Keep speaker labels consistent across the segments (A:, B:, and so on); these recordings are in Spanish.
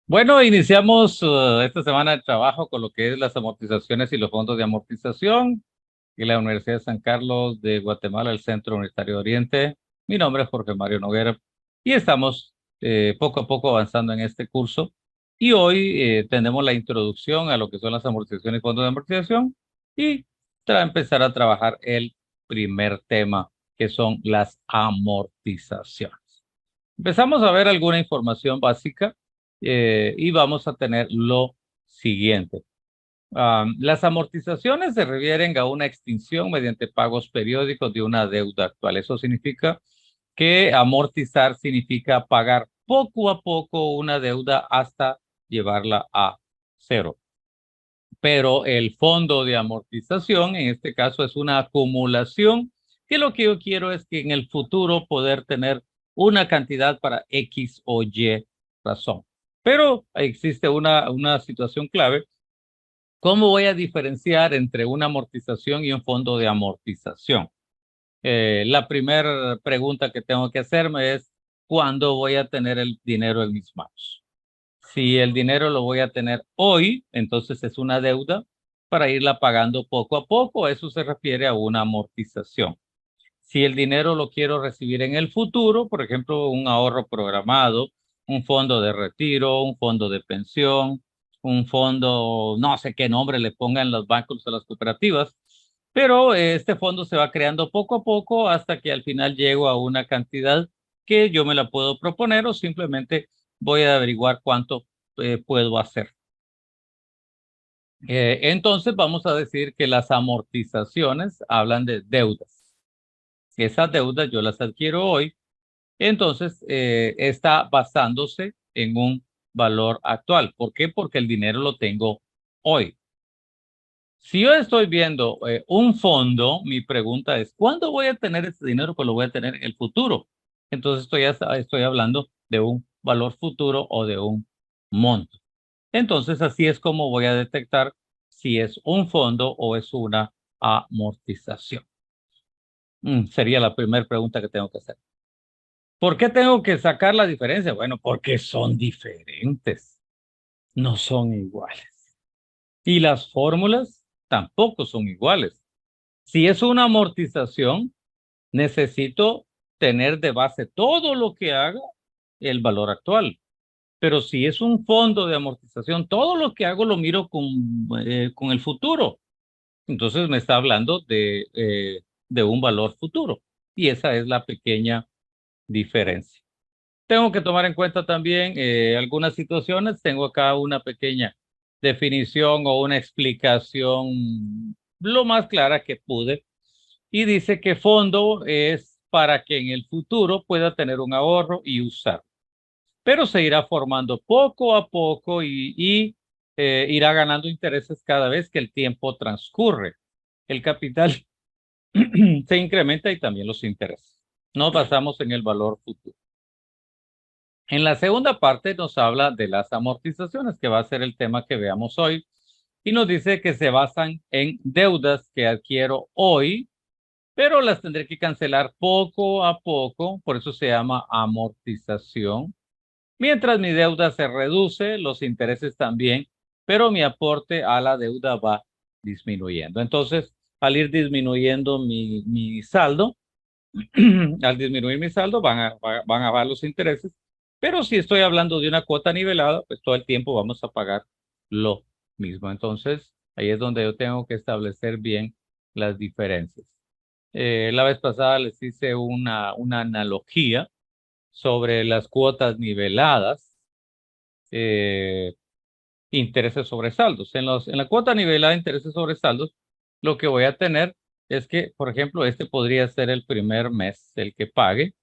A: Bueno, iniciamos esta semana de trabajo con lo que es las amortizaciones y los fondos de amortización en la Universidad de San Carlos de Guatemala, el Centro Universitario de Oriente. Mi nombre es Jorge Mario Noguera y estamos poco a poco avanzando en este curso. Y hoy tenemos la introducción a lo que son las amortizaciones y fondos de amortización y empezar a trabajar el primer tema, que son las amortizaciones. Empezamos a ver alguna información básica y vamos a tener lo siguiente. Las amortizaciones se refieren a una extinción mediante pagos periódicos de una deuda actual. Eso significa que amortizar significa pagar poco a poco una deuda hasta llevarla a cero. Pero el fondo de amortización, en este caso, es una acumulación, que lo que yo quiero es que en el futuro poder tener una cantidad para X o Y razón. Pero existe una situación clave. ¿Cómo voy a diferenciar entre una amortización y un fondo de amortización? La primera pregunta que tengo que hacerme es, ¿cuándo voy a tener el dinero en mis manos? Si el dinero lo voy a tener hoy, entonces es una deuda para irla pagando poco a poco. Eso se refiere a una amortización. Si el dinero lo quiero recibir en el futuro, por ejemplo, un ahorro programado, un fondo de retiro, un fondo de pensión, un fondo, no sé qué nombre le pongan los bancos o las cooperativas, pero este fondo se va creando poco a poco hasta que al final llego a una cantidad que yo me la puedo proponer o simplemente voy a averiguar cuánto puedo hacer. Entonces vamos a decir que las amortizaciones hablan de deudas. Esas deudas yo las adquiero hoy, entonces está basándose en un valor actual. ¿Por qué? Porque el dinero lo tengo hoy. Si yo estoy viendo un fondo, mi pregunta es, ¿cuándo voy a tener ese dinero? Pues lo voy a tener en el futuro. Entonces estoy hablando de un valor futuro o de un monto. Entonces así es como voy a detectar si es un fondo o es una amortización. Sería la primera pregunta que tengo que hacer. ¿Por qué tengo que sacar la diferencia? Bueno, porque son diferentes, no son iguales. Y las fórmulas tampoco son iguales. Si es una amortización, necesito tener de base todo lo que haga el valor actual. Pero si es un fondo de amortización, todo lo que hago lo miro con el futuro. Entonces me está hablando de un valor futuro. Y esa es la pequeña diferencia. Tengo que tomar en cuenta también algunas situaciones. Tengo acá una pequeña definición o una explicación lo más clara que pude. Y dice que fondo es para que en el futuro pueda tener un ahorro y usar. Pero se irá formando poco a poco y irá ganando intereses cada vez que el tiempo transcurre. El capital se incrementa y también los intereses. Nos basamos en el valor futuro. En la segunda parte nos habla de las amortizaciones, que va a ser el tema que veamos hoy, y nos dice que se basan en deudas que adquiero hoy, pero las tendré que cancelar poco a poco, por eso se llama amortización. Mientras mi deuda se reduce, los intereses también, pero mi aporte a la deuda va disminuyendo. Entonces, al ir disminuyendo mi saldo, al disminuir mi saldo van a bajar los intereses, pero si estoy hablando de una cuota nivelada, pues todo el tiempo vamos a pagar lo mismo. Entonces, ahí es donde yo tengo que establecer bien las diferencias. La vez pasada les hice una analogía sobre las cuotas niveladas, eh, intereses sobre saldos. En la cuota nivelada de intereses sobre saldos, lo que voy a tener es que, por ejemplo, este podría ser el primer mes el que pague,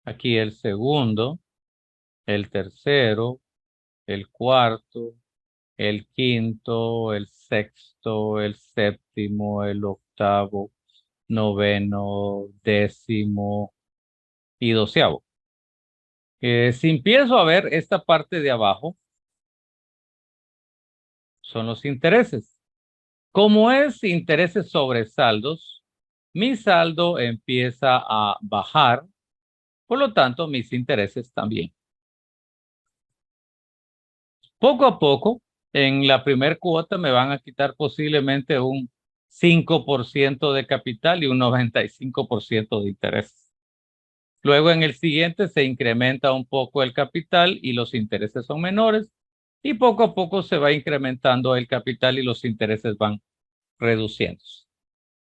A: aquí el segundo, el tercero, el cuarto, el quinto, el sexto, el séptimo, el octavo, noveno, décimo y doceavo. Si empiezo a ver esta parte de abajo, son los intereses. Como es intereses sobre saldos, mi saldo empieza a bajar, por lo tanto, mis intereses también. Poco a poco, en la primer cuota me van a quitar posiblemente un 5% de capital y un 95% de intereses. Luego en el siguiente se incrementa un poco el capital y los intereses son menores y poco a poco se va incrementando el capital y los intereses van reduciéndose.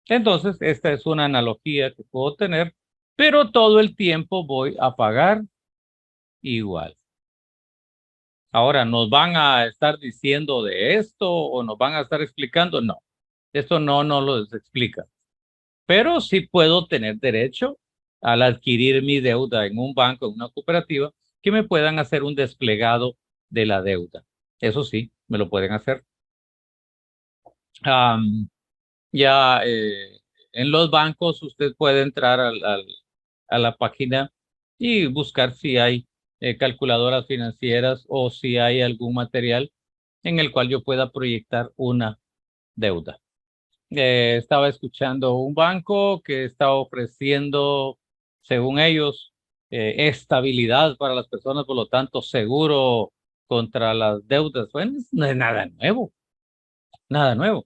A: Entonces, esta es una analogía que puedo tener, pero todo el tiempo voy a pagar igual. Ahora, ¿nos van a estar diciendo de esto o nos van a estar explicando? No, esto no nos lo explica. Pero sí puedo tener derecho al adquirir mi deuda en un banco, en una cooperativa, que me puedan hacer un desplegado de la deuda. Eso sí, me lo pueden hacer. Ya en los bancos usted puede entrar a la página y buscar si hay calculadoras financieras o si hay algún material en el cual yo pueda proyectar una deuda. Estaba escuchando un banco que estaba ofreciendo, según ellos, estabilidad para las personas, por lo tanto, seguro contra las deudas. Bueno, no es nada nuevo, nada nuevo.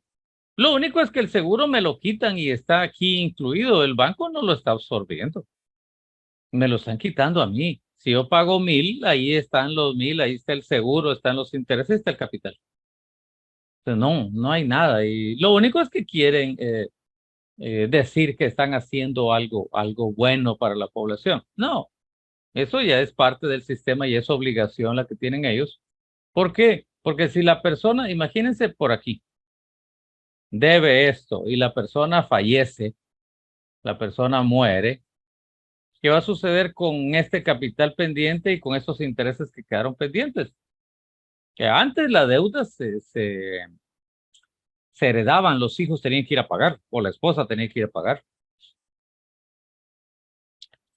A: Lo único es que el seguro me lo quitan y está aquí incluido. El banco no lo está absorbiendo. Me lo están quitando a mí. Si yo pago 1,000, ahí están los 1,000, ahí está el seguro, están los intereses, está el capital. Entonces, no, no hay nada. Y lo único es que quieren decir que están haciendo algo bueno para la población. No, eso ya es parte del sistema y es obligación la que tienen ellos. ¿Por qué? Porque si la persona, imagínense por aquí, debe esto y la persona fallece, la persona muere, ¿qué va a suceder con este capital pendiente y con esos intereses que quedaron pendientes? Que antes la deuda se heredaban, los hijos tenían que ir a pagar o la esposa tenía que ir a pagar.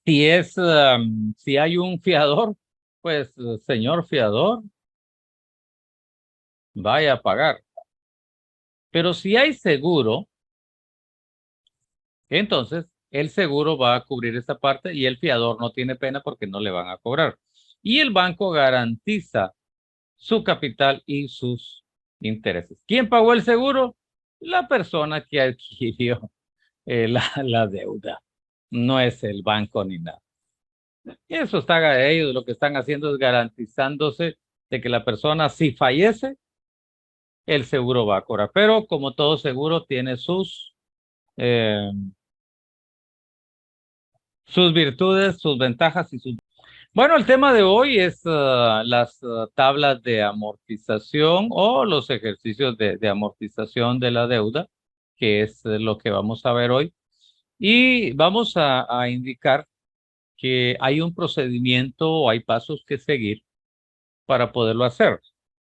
A: Si hay un fiador, pues señor fiador, vaya a pagar. Pero si hay seguro, entonces el seguro va a cubrir esa parte y el fiador no tiene pena porque no le van a cobrar. Y el banco garantiza su capital y sus intereses. ¿Quién pagó el seguro? La persona que adquirió la deuda. No es el banco ni nada. Y eso está ellos, lo que están haciendo es garantizándose de que la persona, si fallece, el seguro va a cobrar. Pero como todo seguro, tiene eh, sus virtudes, sus ventajas y sus... Bueno, el tema de hoy es las tablas de amortización o los ejercicios de amortización de la deuda, que es lo que vamos a ver hoy. Y vamos a indicar que hay un procedimiento o hay pasos que seguir para poderlo hacer.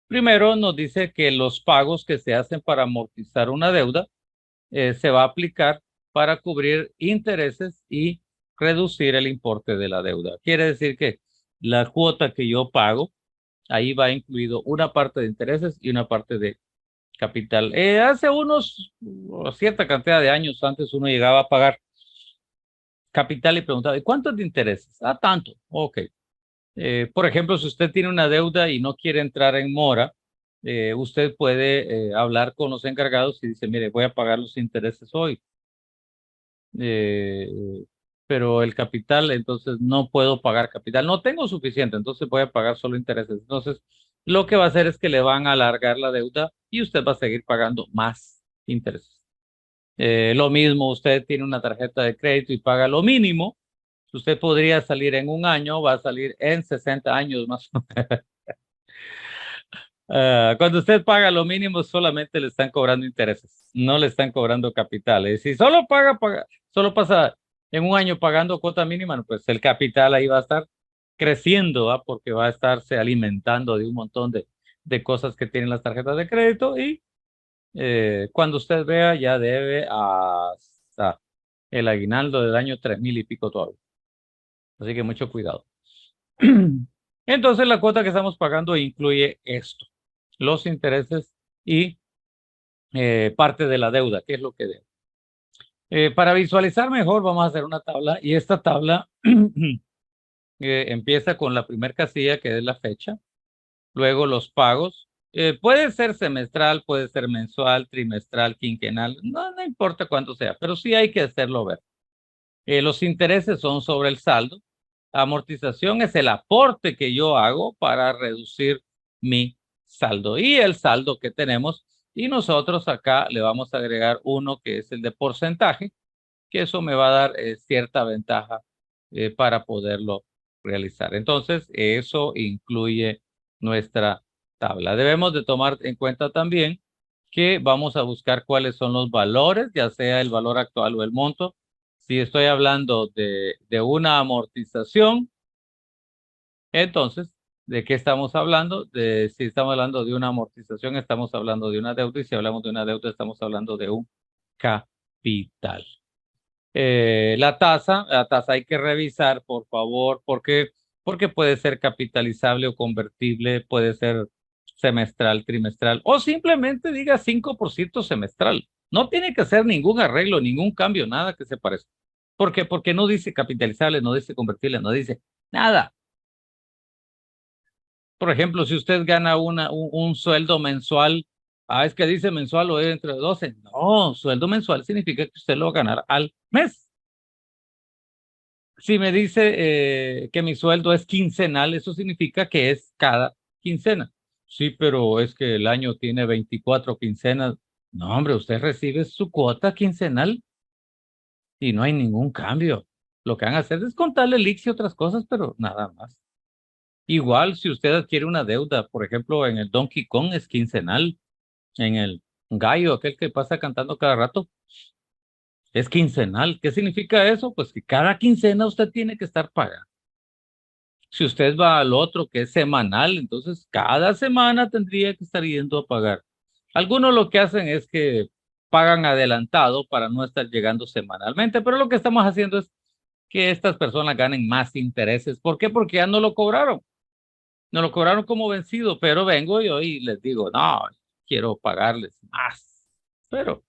A: Primero nos dice que los pagos que se hacen para amortizar una deuda se va a aplicar para cubrir intereses y reducir el importe de la deuda. Quiere decir que la cuota que yo pago, ahí va incluido una parte de intereses y una parte de capital. Hace cierta cantidad de años antes uno llegaba a pagar capital y preguntaba, ¿y cuánto es de intereses? Ah, tanto. Ok. Por ejemplo, si usted tiene una deuda y no quiere entrar en mora, usted puede hablar con los encargados y dice, mire, voy a pagar los intereses hoy, eh, pero el capital, entonces no puedo pagar capital, no tengo suficiente, entonces voy a pagar solo intereses. Entonces, lo que va a hacer es que le van a alargar la deuda y usted va a seguir pagando más intereses. Lo mismo, usted tiene una tarjeta de crédito y paga lo mínimo. Usted podría salir en un año, va a salir en 60 años más o menos. Cuando usted paga lo mínimo, solamente le están cobrando intereses, no le están cobrando capitales. Si solo solo pasa en un año pagando cuota mínima, no, pues el capital ahí va a estar creciendo, ¿va? Porque va a estarse alimentando de un montón de cosas que tienen las tarjetas de crédito y cuando usted vea ya debe hasta el aguinaldo del año 3,000 y pico todavía. Así que mucho cuidado. Entonces la cuota que estamos pagando incluye esto, los intereses y parte de la deuda, que es lo que debe. Para visualizar mejor vamos a hacer una tabla y esta tabla empieza con la primera casilla que es la fecha Luego los pagos. Puede ser semestral, puede ser mensual, trimestral, quinquenal. No importa cuánto sea, pero sí hay que hacerlo ver. Los intereses son sobre el saldo. Amortización es el aporte que yo hago para reducir mi saldo. Y el saldo que tenemos. Y nosotros acá le vamos a agregar uno que es el de porcentaje, que eso me va a dar cierta ventaja para poderlo realizar. Entonces, eso incluye nuestra tabla. Debemos de tomar en cuenta también que vamos a buscar cuáles son los valores, ya sea el valor actual o el monto. Si estoy hablando de una amortización, entonces, ¿de qué estamos hablando? Si estamos hablando de una amortización, estamos hablando de una deuda, y si hablamos de una deuda, estamos hablando de un capital. La tasa hay que revisar, por favor, porque puede ser capitalizable o convertible, puede ser semestral, trimestral, o simplemente diga 5% semestral. No tiene que hacer ningún arreglo, ningún cambio, nada que se parezca. ¿Por qué? Porque no dice capitalizable, no dice convertible, no dice nada. Por ejemplo, si usted gana un sueldo mensual, es que dice mensual o entre 12. No, sueldo mensual significa que usted lo va a ganar al mes. Si me dice que mi sueldo es quincenal, eso significa que es cada quincena. Sí, pero es que el año tiene 24 quincenas. No, hombre, usted recibe su cuota quincenal y no hay ningún cambio. Lo que van a hacer es contarle el IX y otras cosas, pero nada más. Igual, si usted adquiere una deuda, por ejemplo, en el Donkey Kong es quincenal, en el gallo, aquel que pasa cantando cada rato, es quincenal. ¿Qué significa eso? Pues que cada quincena usted tiene que estar pagando. Si usted va al otro que es semanal, entonces cada semana tendría que estar yendo a pagar. Algunos lo que hacen es que pagan adelantado para no estar llegando semanalmente, pero lo que estamos haciendo es que estas personas ganen más intereses. ¿Por qué? Porque ya no lo cobraron. No lo cobraron como vencido, pero vengo yo y les digo, no, quiero pagarles más. Pero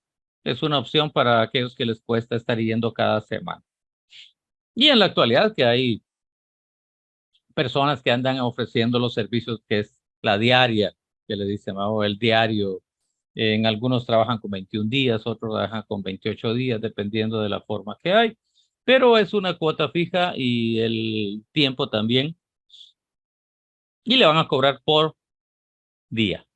A: es una opción para aquellos que les cuesta estar yendo cada semana. Y en la actualidad que hay personas que andan ofreciendo los servicios que es la diaria, que le dicen, o el diario. En algunos trabajan con 21 días, otros trabajan con 28 días, dependiendo de la forma que hay. Pero es una cuota fija y el tiempo también. Y le van a cobrar por día.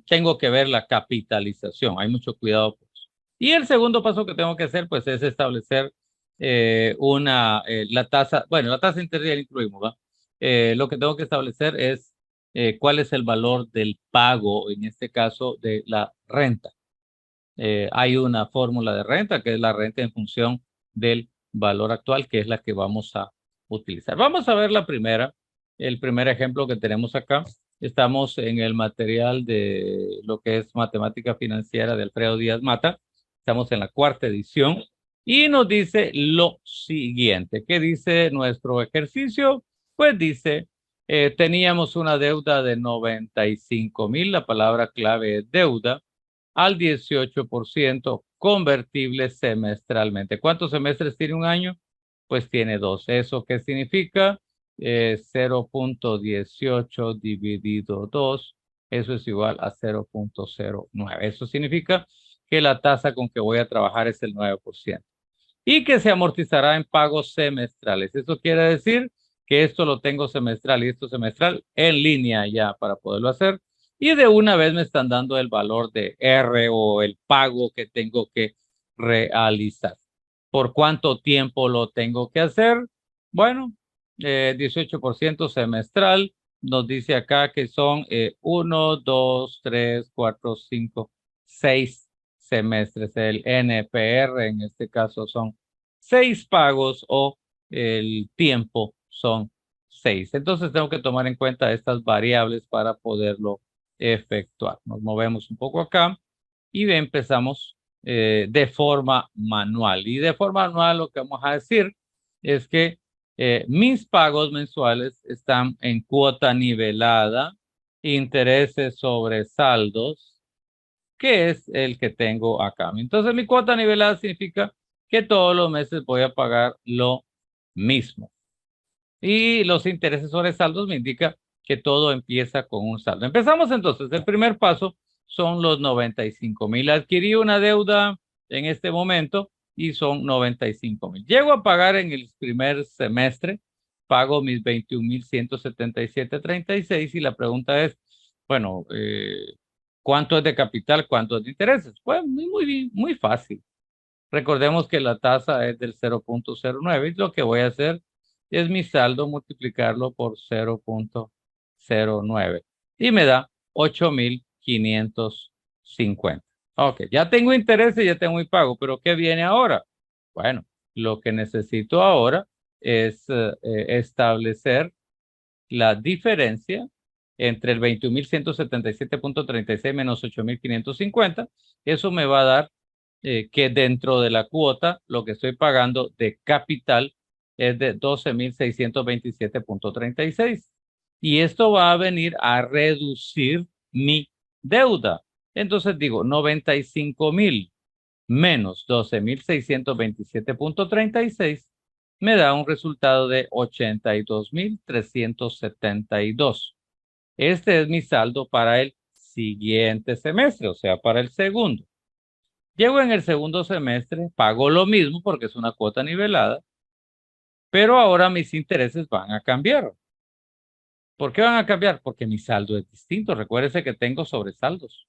A: Tengo que ver la capitalización. Hay mucho cuidado por eso. Y el segundo paso que tengo que hacer, pues, es establecer la tasa. Bueno, la tasa interna ya la incluimos, ¿va? Lo que tengo que establecer es cuál es el valor del pago, en este caso, de la renta. Hay una fórmula de renta, que es la renta en función del valor actual, que es la que vamos a utilizar. Vamos a ver el primer ejemplo que tenemos acá. Estamos en el material de lo que es matemática financiera de Alfredo Díaz Mata. Estamos en la cuarta edición y nos dice lo siguiente. ¿Qué dice nuestro ejercicio? Pues dice, teníamos una deuda de 95,000. La palabra clave es deuda al 18% convertible semestralmente. ¿Cuántos semestres tiene un año? Pues tiene 2. ¿Eso qué significa? 0.18 dividido 2, eso es igual a 0.09. Eso significa que la tasa con que voy a trabajar es el 9%. Y que se amortizará en pagos semestrales. Eso quiere decir que esto lo tengo semestral y esto semestral en línea ya para poderlo hacer. Y de una vez me están dando el valor de R o el pago que tengo que realizar. ¿Por cuánto tiempo lo tengo que hacer? Bueno, 18% semestral. Nos dice acá que son 1, 2, 3, 4, 5, 6 semestres. El NPR en este caso son 6 pagos o el tiempo son 6. Entonces tengo que tomar en cuenta estas variables para poderlo efectuar. Nos movemos un poco acá y empezamos de forma manual. Y de forma manual lo que vamos a decir es que mis pagos mensuales están en cuota nivelada, intereses sobre saldos, que es el que tengo acá. Entonces mi cuota nivelada significa que todos los meses voy a pagar lo mismo. Y los intereses sobre saldos me indica que todo empieza con un saldo. Empezamos entonces. El primer paso son los 95,000. Adquirí una deuda en este momento y son 95,000. Llego a pagar en el primer semestre, pago mis 21,177.36 y la pregunta es, bueno, ¿cuánto es de capital? ¿Cuánto es de intereses? Pues muy fácil. Recordemos que la tasa es del 0.09 y lo que voy a hacer es mi saldo multiplicarlo por 0.09 y me da 8,550. Ok, ya tengo intereses, ya tengo mi pago, pero ¿qué viene ahora? Bueno, lo que necesito ahora es establecer la diferencia entre el 21,177.36 menos 8,550. Eso me va a dar que dentro de la cuota lo que estoy pagando de capital es de 12,627.36. Y esto va a venir a reducir mi deuda. Entonces digo, 95,000 menos 12,627.36 me da un resultado de 82,372. Este es mi saldo para el siguiente semestre, o sea, para el segundo. Llego en el segundo semestre, pago lo mismo porque es una cuota nivelada, pero ahora mis intereses van a cambiar. ¿Por qué van a cambiar? Porque mi saldo es distinto. Recuérdese que tengo sobresaldos.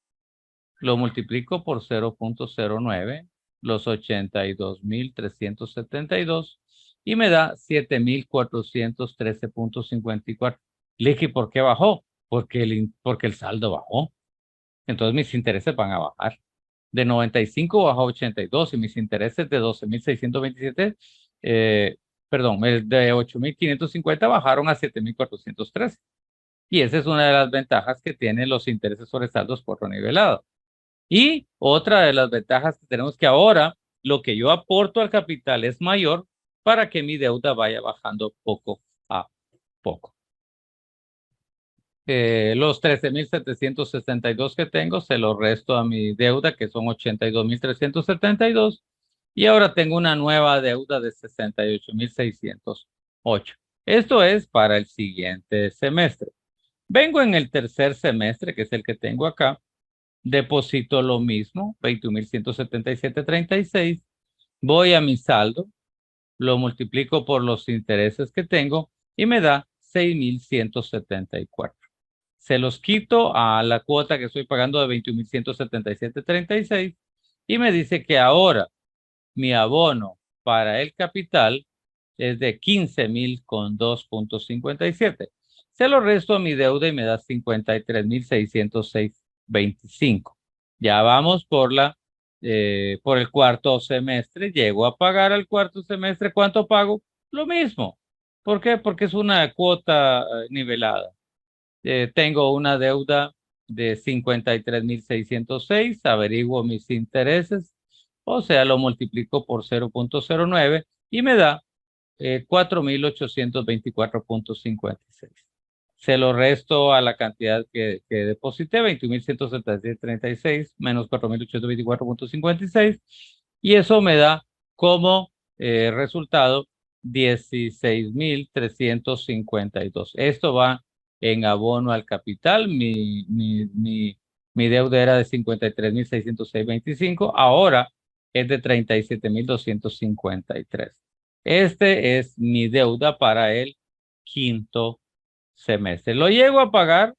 A: Lo multiplico por 0.09, los 82,372 y me da 7,413.54. Le dije, ¿por qué bajó? Porque el saldo bajó. Entonces mis intereses van a bajar. De 95 bajó a 82 y mis intereses de 12,627, de 8,550 bajaron a 7,413. Y esa es una de las ventajas que tienen los intereses sobre saldos por lo nivelado. Y otra de las ventajas que tenemos que ahora lo que yo aporto al capital es mayor para que mi deuda vaya bajando poco a poco. Los 13,762 que tengo se los resto a mi deuda que son 82,372 y ahora tengo una nueva deuda de 68,608. Esto es para el siguiente semestre. Vengo en el tercer semestre, que es el que tengo acá. Deposito lo mismo, 21,177.36. Voy a mi saldo, lo multiplico por los intereses que tengo y me da 6,174. Se los quito a la cuota que estoy pagando de 21,177.36 y me dice que ahora mi abono para el capital es de 15,000 con 2.57. Se lo resto a mi deuda y me da 53,606.25. Ya vamos por el cuarto semestre. Llego a pagar al cuarto semestre. ¿Cuánto pago? Lo mismo. ¿Por qué? Porque es una cuota nivelada. Tengo una deuda de 53,606. Averiguo mis intereses. O sea, lo multiplico por 0.09 y me da 4,824.56. Se lo resto a la cantidad que deposité, 21,177.36 menos 4,824.56 y eso me da como resultado 16,352. Esto va en abono al capital. Mi deuda era de 53,606.25, ahora es de 37,253. Este es mi deuda para el quinto semestre. Lo llego a pagar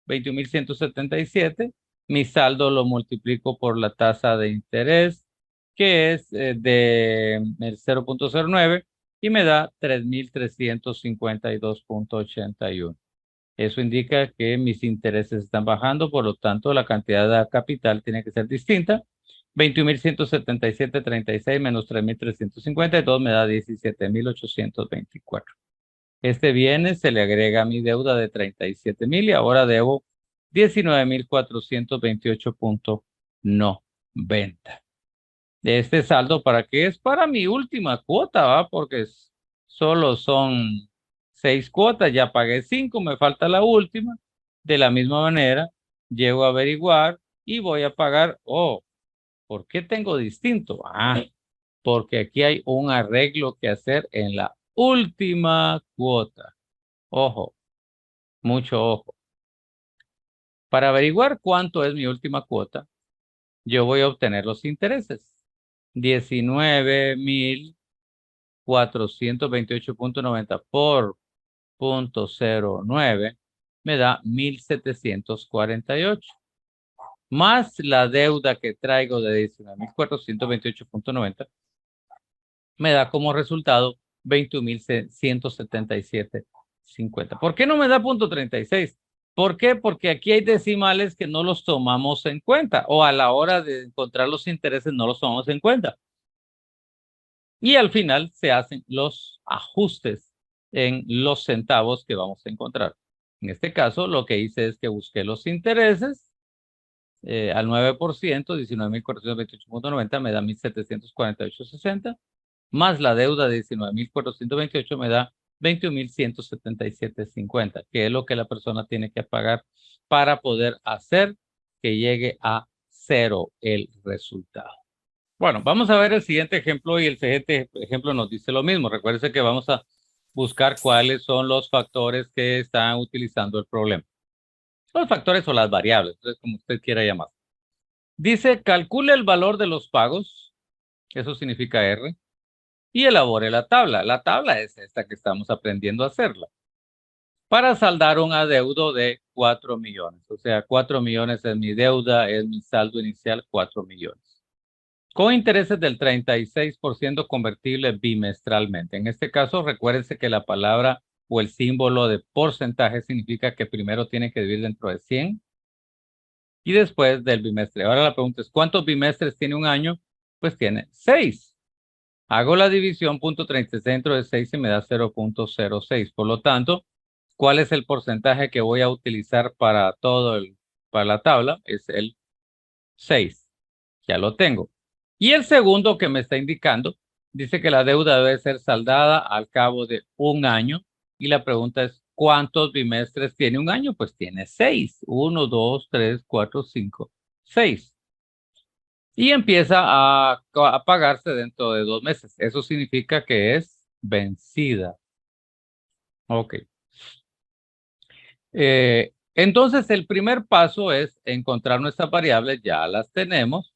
A: 21,177. Mi saldo lo multiplico por la tasa de interés, que es de el 0.09 y me da 3,352.81. Eso indica que mis intereses están bajando, por lo tanto la cantidad de capital tiene que ser distinta. 21,177.36 menos 3,352 me da 17,824. Este viernes se le agrega mi deuda de 37,000 y ahora debo 19,428.90. Este saldo, ¿para qué es? Para mi última cuota, ¿va? Porque solo son 6 cuotas, ya pagué 5, me falta la última. De la misma manera, llego a averiguar y voy a pagar. Oh, ¿por qué tengo distinto? Porque aquí hay un arreglo que hacer en la última cuota. Ojo, Mucho ojo. Para averiguar cuánto es mi última cuota, yo voy a obtener los intereses. 19.428.90 por 0.09 me da 1.748. Más la deuda que traigo de 19.428.90 me da como resultado 21.177.50. ¿Por qué no me da .36? ¿Por qué? Porque aquí hay decimales que no los tomamos en cuenta o a la hora de encontrar los intereses no los tomamos en cuenta. Y al final se hacen los ajustes en los centavos que vamos a encontrar. En este caso, lo que hice es que busqué los intereses al 9%, 19.428.90 me da 1.748.60, más la deuda de 19.428 me da 21.177.50, que es lo que la persona tiene que pagar para poder hacer que llegue a cero el resultado. Bueno, vamos a ver el siguiente ejemplo y el siguiente ejemplo nos dice lo mismo. Recuerde que vamos a buscar cuáles son los factores que están utilizando el problema. Los factores o las variables, entonces como usted quiera llamar. Dice, calcule el valor de los pagos, eso significa R, y elabore la tabla. La tabla es esta que estamos aprendiendo a hacerla. Para saldar un adeudo de 4 millones. O sea, 4 millones es mi deuda, es mi saldo inicial, 4 millones. Con intereses del 36% convertible bimestralmente. En este caso, recuérdense que la palabra o el símbolo de porcentaje significa que primero tiene que dividir dentro de 100 y después del bimestre. Ahora la pregunta es, ¿cuántos bimestres tiene un año? Pues tiene 6. Hago la división, .36 dentro de 6 y me da 0.06. Por lo tanto, ¿cuál es el porcentaje que voy a utilizar para para la tabla? Es el 6. Ya lo tengo. Y el segundo que me está indicando, dice que la deuda debe ser saldada al cabo de un año. Y la pregunta es, ¿cuántos bimestres tiene un año? Pues tiene 6. 1, 2, 3, 4, 5, 6. Y empieza a pagarse dentro de 2 meses. Eso significa que es vencida. Ok. Entonces, el primer paso es encontrar nuestras variables. Ya las tenemos.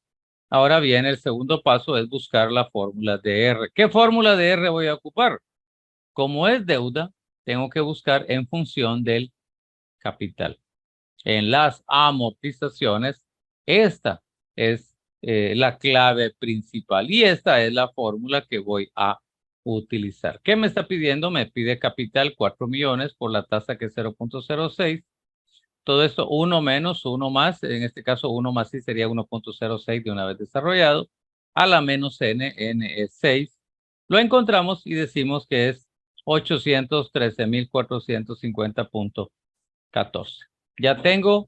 A: Ahora bien, el segundo paso es buscar la fórmula de R. ¿Qué fórmula de R voy a ocupar? Como es deuda, tengo que buscar en función del capital. En las amortizaciones, esta es la clave principal y esta es la fórmula que voy a utilizar. ¿Qué me está pidiendo? Me pide capital 4 millones por la tasa que es 0.06. Todo esto 1 menos 1 más, en este caso 1 más I sería 1.06 de una vez desarrollado, a la menos N es 6. Lo encontramos y decimos que es 813.450.14. Ya tengo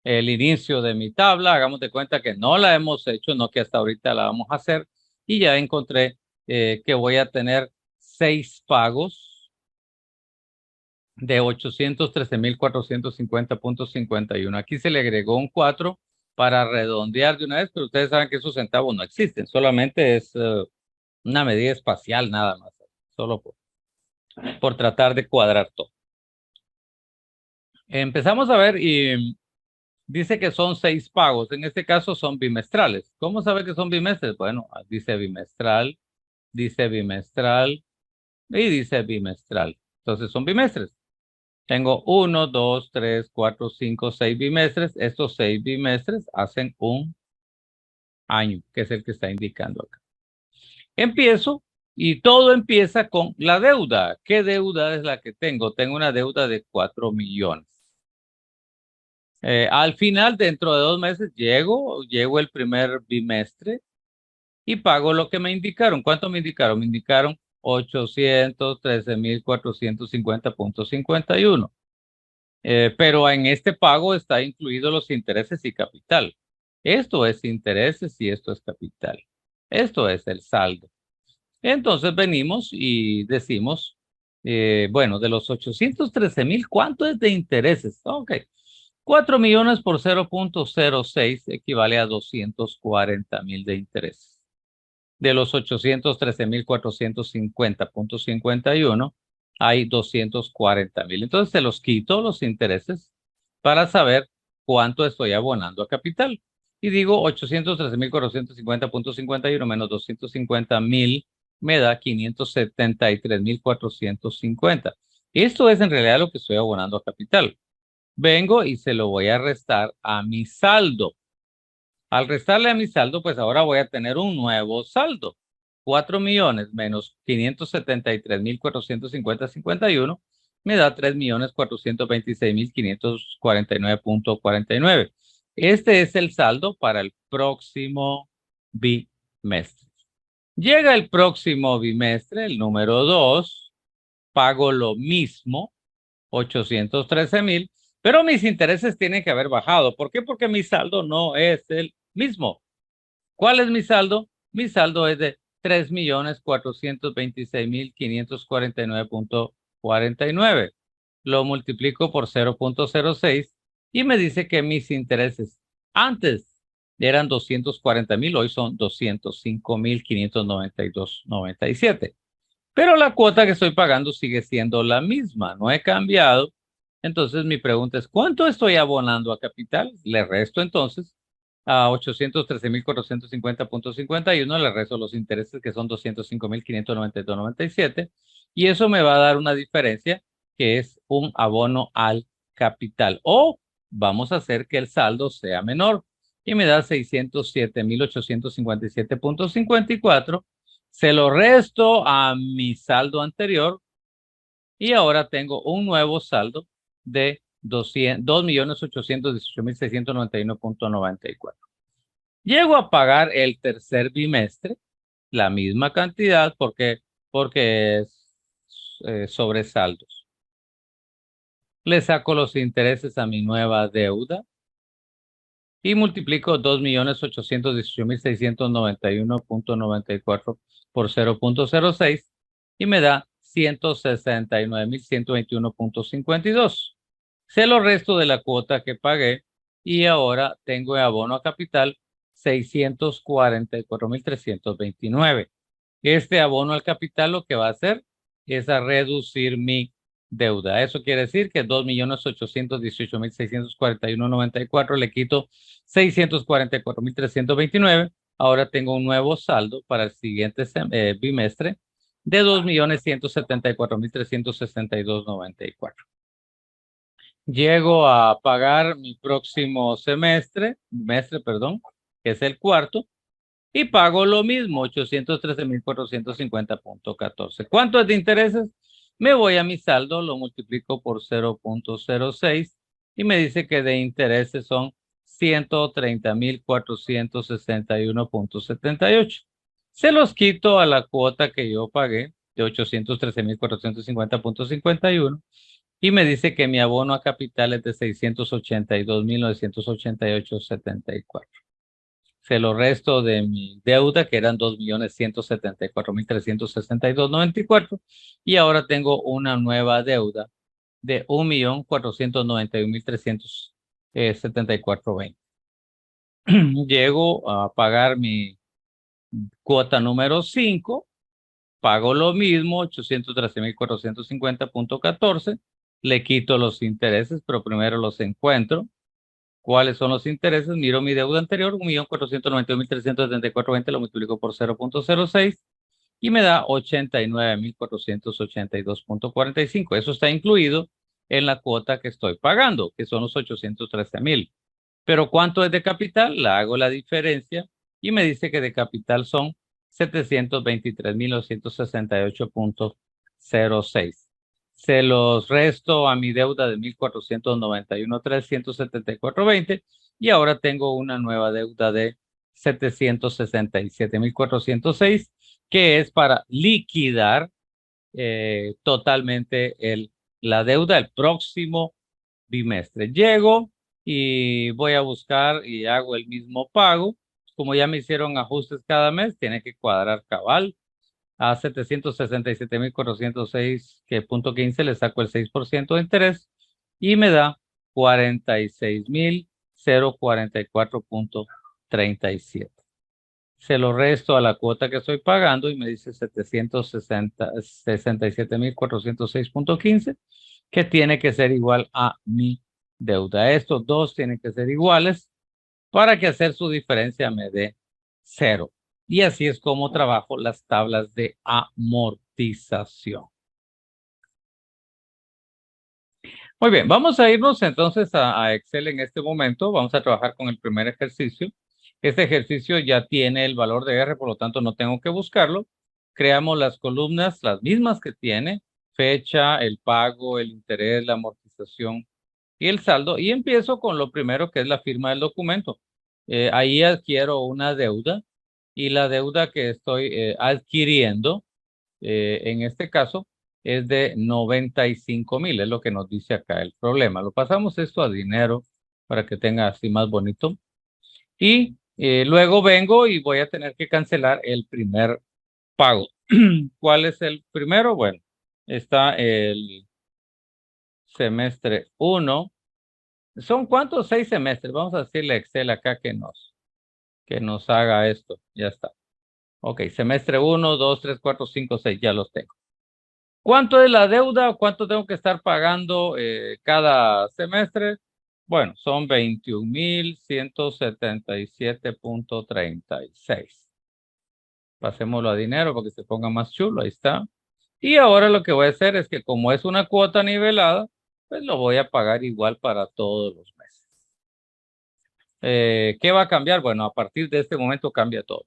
A: el inicio de mi tabla. Hagamos de cuenta que no la hemos hecho, no que hasta ahorita la vamos a hacer. Y ya encontré que voy a tener 6 pagos de 813.450.51. Aquí se le agregó un 4 para redondear de una vez, pero ustedes saben que esos centavos no existen. Solamente es una medida espacial nada más. Solo por tratar de cuadrar todo. Empezamos a ver y dice que son 6 pagos. En este caso son bimestrales. ¿Cómo sabe que son bimestres? Bueno, dice bimestral y dice bimestral. Entonces son bimestres. Tengo 1, 2, 3, 4, 5, 6 bimestres. Estos 6 bimestres hacen un año, que es el que está indicando acá. Empiezo y todo empieza con la deuda. ¿Qué deuda es la que tengo? Tengo una deuda de 4 millones. Al final, dentro de 2 meses, llego el primer bimestre y pago lo que me indicaron. ¿Cuánto me indicaron? Me indicaron 813.450.51. Pero en este pago está incluido los intereses y capital. Esto es intereses y esto es capital. Esto es el saldo. Entonces venimos y decimos, bueno, de los 813.000, ¿cuánto es de intereses? Ok. 4 millones por 0.06 equivale a 240.000 de intereses. De los 813.450.51, hay 240,000. Entonces se los quito los intereses para saber cuánto estoy abonando a capital. Y digo 813,450,51 menos 250,000 me da 573,450. Esto es en realidad lo que estoy abonando a capital. Vengo y se lo voy a restar a mi saldo. Al restarle a mi saldo, pues ahora voy a tener un nuevo saldo. 4 millones menos 573,450,51 me da 3,426,549,49. Este es el saldo para el próximo bimestre. Llega el próximo bimestre, el número 2, pago lo mismo, 813,000, pero mis intereses tienen que haber bajado. ¿Por qué? Porque mi saldo no es el mismo. ¿Cuál es mi saldo? Mi saldo es de 3,426,549,49. Lo multiplico por 0,06 y me dice que mis intereses antes eran 240,000, hoy son 205,592,97. Pero la cuota que estoy pagando sigue siendo la misma, no he cambiado. Entonces mi pregunta es, ¿cuánto estoy abonando a capital? Le resto entonces a 813,450,51, le resto los intereses que son 205,592,97 y eso me va a dar una diferencia que es un abono al capital. O vamos a hacer que el saldo sea menor y me da 607,857,54. Se lo resto a mi saldo anterior y ahora tengo un nuevo saldo de 2,818,691,94. Llego a pagar el tercer bimestre, la misma cantidad porque es sobresaldos. Le saco los intereses a mi nueva deuda y multiplico 2,818,691,94 por 0,06 y me da 169,121,52. Se lo resto de la cuota que pagué y ahora tengo de abono a capital 644,329. Este abono al capital lo que va a hacer es a reducir mi deuda. Eso quiere decir que 2,818,641,94 le quito 644,329. Ahora tengo un nuevo saldo para el siguiente bimestre de 2,174,362,94. Llego a pagar mi próximo bimestre, que es el cuarto, y pago lo mismo, 813,450,14. ¿Cuánto es de intereses? Me voy a mi saldo, lo multiplico por 0,06 y me dice que de intereses son 130,461,78. Se los quito a la cuota que yo pagué de 813,450,51 y me dice que mi abono a capital es de 682,988,74. Se lo resto de mi deuda, que eran 2,174,362,94, y ahora tengo una nueva deuda de 1,491,374,20. Llego a pagar mi cuota número 5, pago lo mismo, 813,450,14, le quito los intereses, pero primero los encuentro. ¿Cuáles son los intereses? Miro mi deuda anterior, 1,491,374,20, lo multiplico por 0,06 y me da 89,482,45. Eso está incluido en la cuota que estoy pagando, que son los 813,000. Pero ¿cuánto es de capital? La hago la diferencia y me dice que de capital son 723,968,06. Se los resto a mi deuda de 1,491,374,20 y ahora tengo una nueva deuda de 767,406 que es para liquidar totalmente la deuda el próximo bimestre. Llego y voy a buscar y hago el mismo pago. Como ya me hicieron ajustes cada mes, tiene que cuadrar cabal. A 767,406 que punto 15 le saco el 6% de interés y me da 46,044,37. Se lo resto a la cuota que estoy pagando y me dice 767.406.15, que tiene que ser igual a mi deuda. Estos dos tienen que ser iguales para que hacer su diferencia me dé 0. Y así es como trabajo las tablas de amortización. Muy bien, vamos a irnos entonces a Excel en este momento. Vamos a trabajar con el primer ejercicio. Este ejercicio ya tiene el valor de R, por lo tanto no tengo que buscarlo. Creamos las columnas, las mismas que tiene, fecha, el pago, el interés, la amortización y el saldo. Y empiezo con lo primero, que es la firma del documento. Ahí adquiero una deuda y la deuda que estoy adquiriendo, en este caso, es de 95,000, es lo que nos dice acá el problema. Lo pasamos esto a dinero para que tenga así más bonito. Y luego vengo y voy a tener que cancelar el primer pago. ¿Cuál es el primero? Bueno, está el semestre 1. ¿Son cuántos? 6 semestres. Vamos a decirle a Excel acá que nos haga esto. Ya está. Ok, semestre 1, 2, 3, 4, 5, 6. Ya los tengo. ¿Cuánto es la deuda? ¿Cuánto tengo que estar pagando cada semestre? Bueno, son 21,177.36. Pasémoslo a dinero para que se ponga más chulo. Ahí está. Y ahora lo que voy a hacer es que como es una cuota nivelada, pues lo voy a pagar igual para todos los meses. ¿Qué va a cambiar? Bueno, a partir de este momento cambia todo.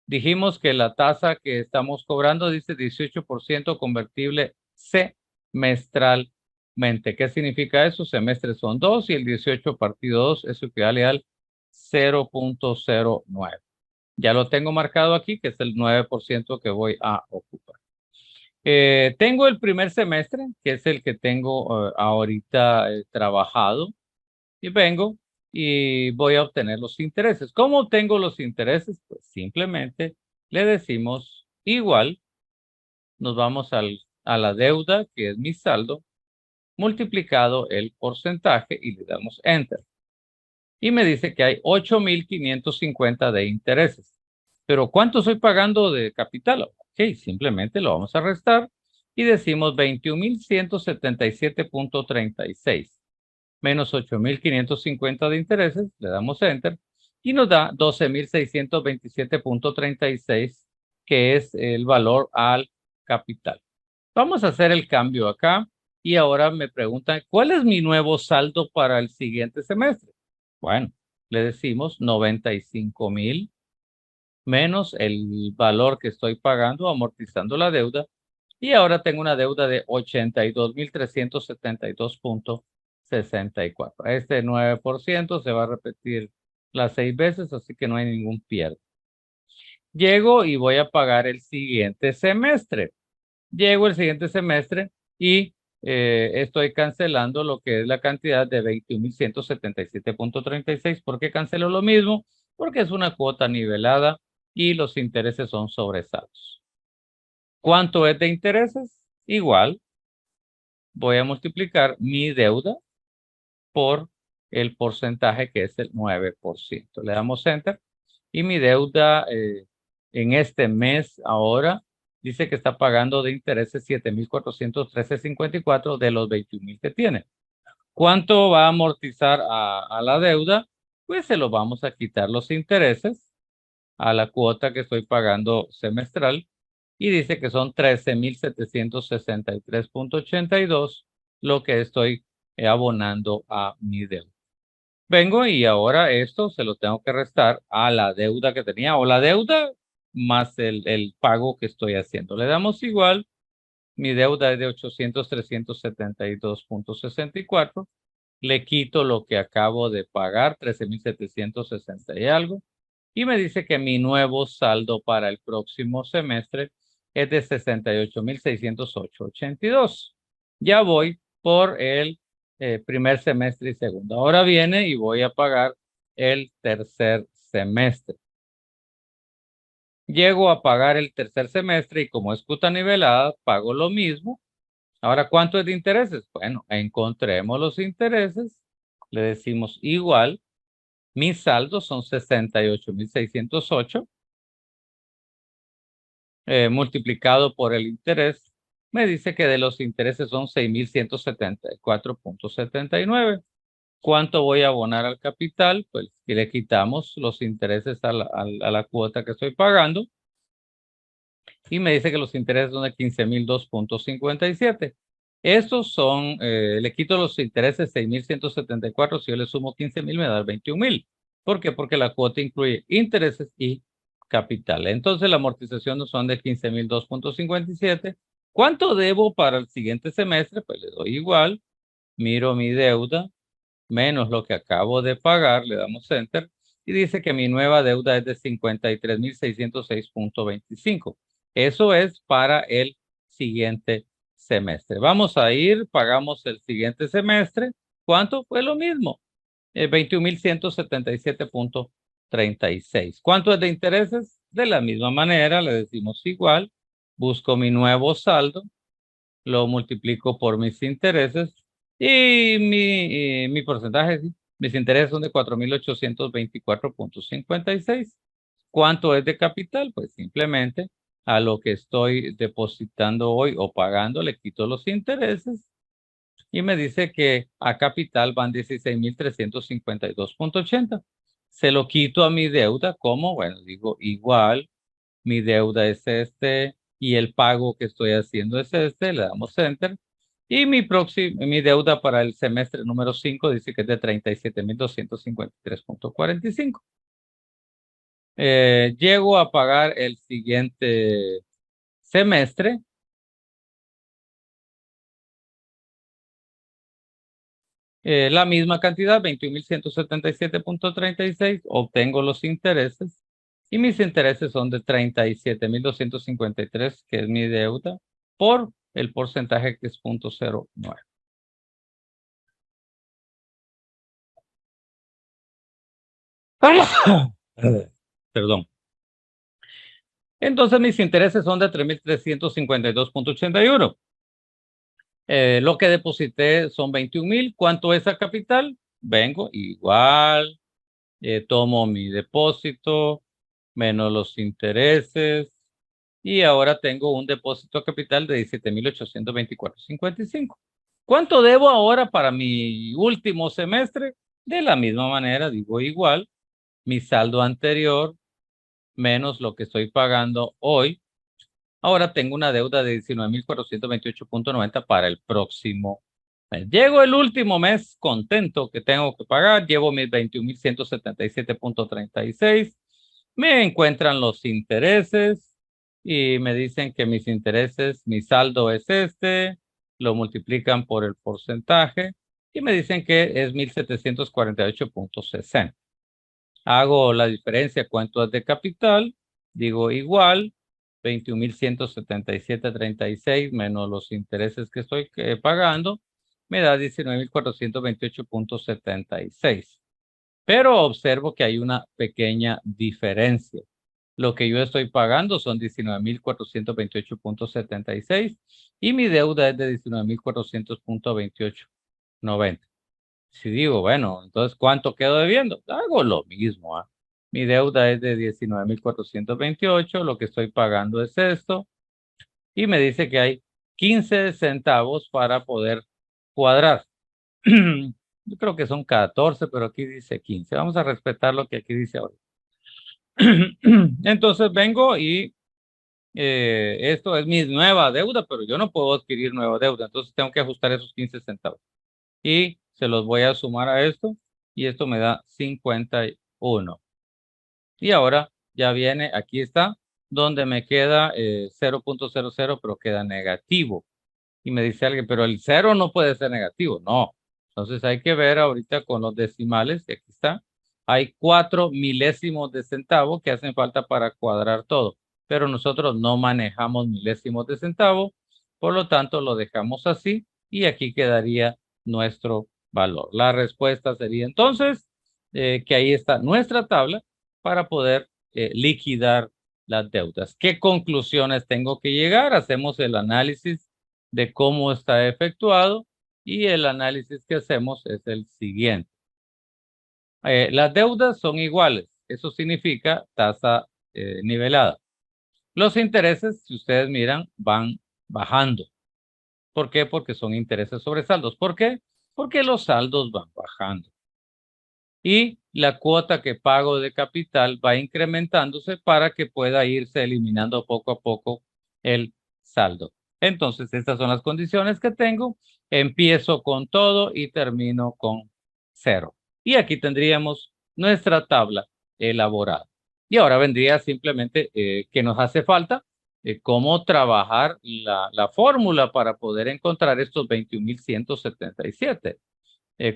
A: Dijimos que la tasa que estamos cobrando dice 18% convertible semestralmente. ¿Qué significa eso? Semestres son 2 y el 18 partido 2 es equivale al 0.09. Ya lo tengo marcado aquí, que es el 9% que voy a ocupar. Tengo el primer semestre, que es el que tengo ahorita trabajado, y vengo y voy a obtener los intereses. ¿Cómo obtengo los intereses? Pues simplemente le decimos igual, nos vamos a la deuda, que es mi saldo, multiplicado el porcentaje y le damos Enter. Y me dice que hay 8,550 de intereses. Pero ¿cuánto estoy pagando de capital? Ok, simplemente lo vamos a restar y decimos 21,177.36 menos 8,550 de intereses, le damos Enter y nos da 12,627.36, que es el valor al capital. Vamos a hacer el cambio acá y ahora me preguntan, ¿cuál es mi nuevo saldo para el siguiente semestre? Bueno, le decimos 95,000 menos el valor que estoy pagando amortizando la deuda y ahora tengo una deuda de 82,372.64. Este 9% se va a repetir las 6 veces, así que no hay ningún pierde. Llego y voy a pagar el siguiente semestre. Llego el siguiente semestre y estoy cancelando lo que es la cantidad de 21,177.36. ¿Por qué cancelo lo mismo? Porque es una cuota nivelada y los intereses son sobresaldos. ¿Cuánto es de intereses? Igual, voy a multiplicar mi deuda por el porcentaje que es el 9%. Le damos Enter y mi deuda en este mes ahora dice que está pagando de intereses 7,413.54 de los 21,000 que tiene. ¿Cuánto va a amortizar a la deuda? Pues se lo vamos a quitar los intereses a la cuota que estoy pagando semestral y dice que son 13,763.82 lo que estoy abonando a mi deuda. Vengo y ahora esto se lo tengo que restar a la deuda que tenía o la deuda más el pago que estoy haciendo. Le damos igual, mi deuda es de 800,372.64. Le quito lo que acabo de pagar, 13,760 y algo. Y me dice que mi nuevo saldo para el próximo semestre es de 68,608.82. Ya voy por el primer semestre y segundo. Ahora viene y voy a pagar el tercer semestre. Llego a pagar el tercer semestre y como es cuota nivelada, pago lo mismo. Ahora, ¿cuánto es de intereses? Bueno, encontremos los intereses. Le decimos igual. Mis saldos son 68,608 multiplicado por el interés, me dice que de los intereses son 6.174.79. ¿Cuánto voy a abonar al capital? Pues si le quitamos los intereses a la cuota que estoy pagando, y me dice que los intereses son de 15.002.57. Estos son, le quito los intereses 6.174, si yo le sumo 15.000 me da 21.000. ¿Por qué? Porque la cuota incluye intereses y capital. Entonces la amortización son de 15.002.57. ¿Cuánto debo para el siguiente semestre? Pues le doy igual, miro mi deuda, menos lo que acabo de pagar, le damos enter, y dice que mi nueva deuda es de 53.606.25. Eso es para el siguiente semestre. Vamos a ir, pagamos el siguiente semestre. ¿Cuánto? Pues lo mismo, 21.177.36. ¿Cuánto es de intereses? De la misma manera, le decimos igual, busco mi nuevo saldo, lo multiplico por mis intereses y mi porcentaje, ¿sí? Mis intereses son de 4.824.56. ¿Cuánto es de capital? Pues simplemente a lo que estoy depositando hoy o pagando le quito los intereses y me dice que a capital van 16.352.80. Se lo quito a mi deuda, ¿cómo? Bueno, digo igual, mi deuda es este y el pago que estoy haciendo es este, le damos enter. Y mi deuda para el semestre número 5 dice que es de 37.253.45. Llego a pagar el siguiente semestre. La misma cantidad, 21.177.36, obtengo los intereses y mis intereses son de 37.253, que es mi deuda, por el porcentaje que es 0.09. Perdón. Entonces mis intereses son de 3.352.81. Lo que deposité son 21.000. ¿Cuánto es a capital? Vengo igual, tomo mi depósito, menos los intereses, y ahora tengo un depósito a capital de 17.824.55. ¿Cuánto debo ahora para mi último semestre? De la misma manera, digo igual, mi saldo anterior menos lo que estoy pagando hoy. Ahora tengo una deuda de 19.428.90 para el próximo mes. Llego el último mes contento que tengo que pagar. Llevo mis 21.177.36. Me encuentran los intereses y me dicen que mis intereses, mi saldo es este. Lo multiplican por el porcentaje y me dicen que es 1.748.60. Hago la diferencia, cuánto es de capital, digo igual, 21.177.36 menos los intereses que estoy pagando, me da 19.428.76. Pero observo que hay una pequeña diferencia. Lo que yo estoy pagando son 19.428.76 y mi deuda es de 19.400.28.90. Si digo, bueno, entonces, ¿cuánto quedo debiendo? Hago lo mismo. Mi deuda es de 19.428, lo que estoy pagando es esto, y me dice que hay 15 centavos para poder cuadrar. Yo creo que son 14, pero aquí dice 15. Vamos a respetar lo que aquí dice ahora. Entonces vengo y esto es mi nueva deuda, pero yo no puedo adquirir nueva deuda, entonces tengo que ajustar esos 15 centavos. Y se los voy a sumar a esto y esto me da 51. Y ahora ya viene, aquí está, donde me queda 0.00, pero queda negativo. Y me dice alguien, pero el 0 no puede ser negativo. No. Entonces hay que ver ahorita con los decimales, y aquí está. Hay 4 milésimos de centavo que hacen falta para cuadrar todo. Pero nosotros no manejamos milésimos de centavo, por lo tanto lo dejamos así y aquí quedaría nuestro valor. La respuesta sería entonces que ahí está nuestra tabla para poder liquidar las deudas. ¿Qué conclusiones tengo que llegar? Hacemos el análisis de cómo está efectuado y el análisis que hacemos es el siguiente. Las deudas son iguales. Eso significa tasa nivelada. Los intereses, si ustedes miran, van bajando. ¿Por qué? Porque son intereses sobre saldos. ¿Por qué? Porque los saldos van bajando. Y la cuota que pago de capital va incrementándose para que pueda irse eliminando poco a poco el saldo. Entonces, estas son las condiciones que tengo. Empiezo con todo y termino con 0. Y aquí tendríamos nuestra tabla elaborada. Y ahora vendría simplemente que nos hace falta cómo trabajar la fórmula para poder encontrar estos 21.177.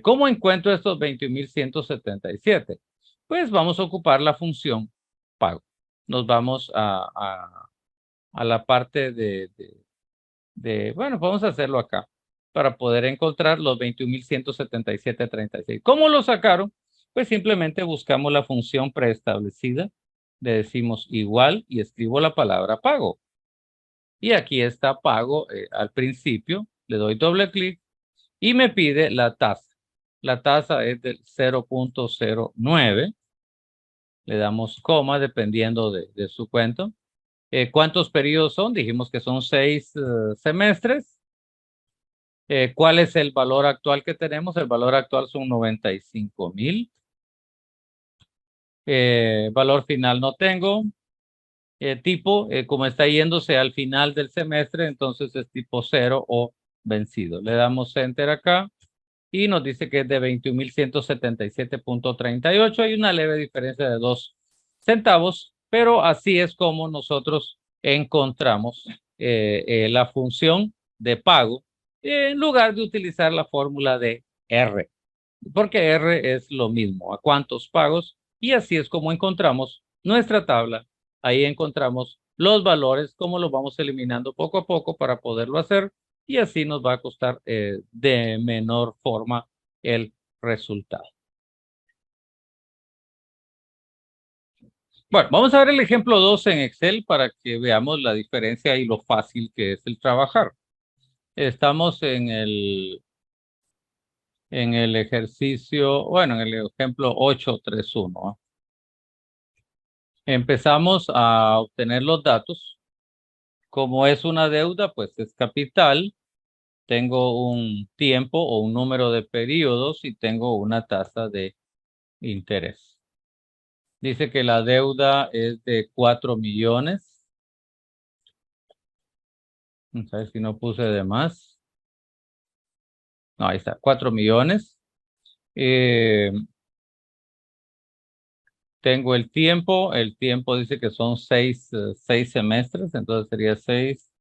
A: ¿Cómo encuentro estos 21.177? Pues vamos a ocupar la función pago. Nos vamos a la parte bueno, vamos a hacerlo acá para poder encontrar los 21.177.36. ¿Cómo lo sacaron? Pues simplemente buscamos la función preestablecida. Le decimos igual y escribo la palabra pago. Y aquí está pago al principio. Le doy doble clic y me pide la tasa. La tasa es del 0.09. Le damos coma dependiendo de su cuento. ¿Cuántos periodos son? Dijimos que son 6 semestres. ¿Cuál es el valor actual que tenemos? El valor actual son 95,000. Valor final no tengo. Tipo, como está yéndose al final del semestre, entonces es tipo 0 o vencido. Le damos enter acá. Y nos dice que es de 21.177.38. Hay una leve diferencia de 2 centavos, pero así es como nosotros encontramos la función de pago en lugar de utilizar la fórmula de R, porque R es lo mismo, a cuántos pagos, y así es como encontramos nuestra tabla. Ahí encontramos los valores, cómo los vamos eliminando poco a poco para poderlo hacer y así nos va a costar de menor forma el resultado. Bueno, vamos a ver el ejemplo 2 en Excel para que veamos la diferencia y lo fácil que es el trabajar. Estamos en el ejercicio, bueno, en el ejemplo 831. Empezamos a obtener los datos. Como es una deuda, pues es capital. Tengo un tiempo o un número de periodos y tengo una tasa de interés. Dice que la deuda es de 4 millones. Vamos a ver si no puse de más. No, ahí está, 4 millones. Tengo el tiempo dice que son 6 semestres, entonces sería 6.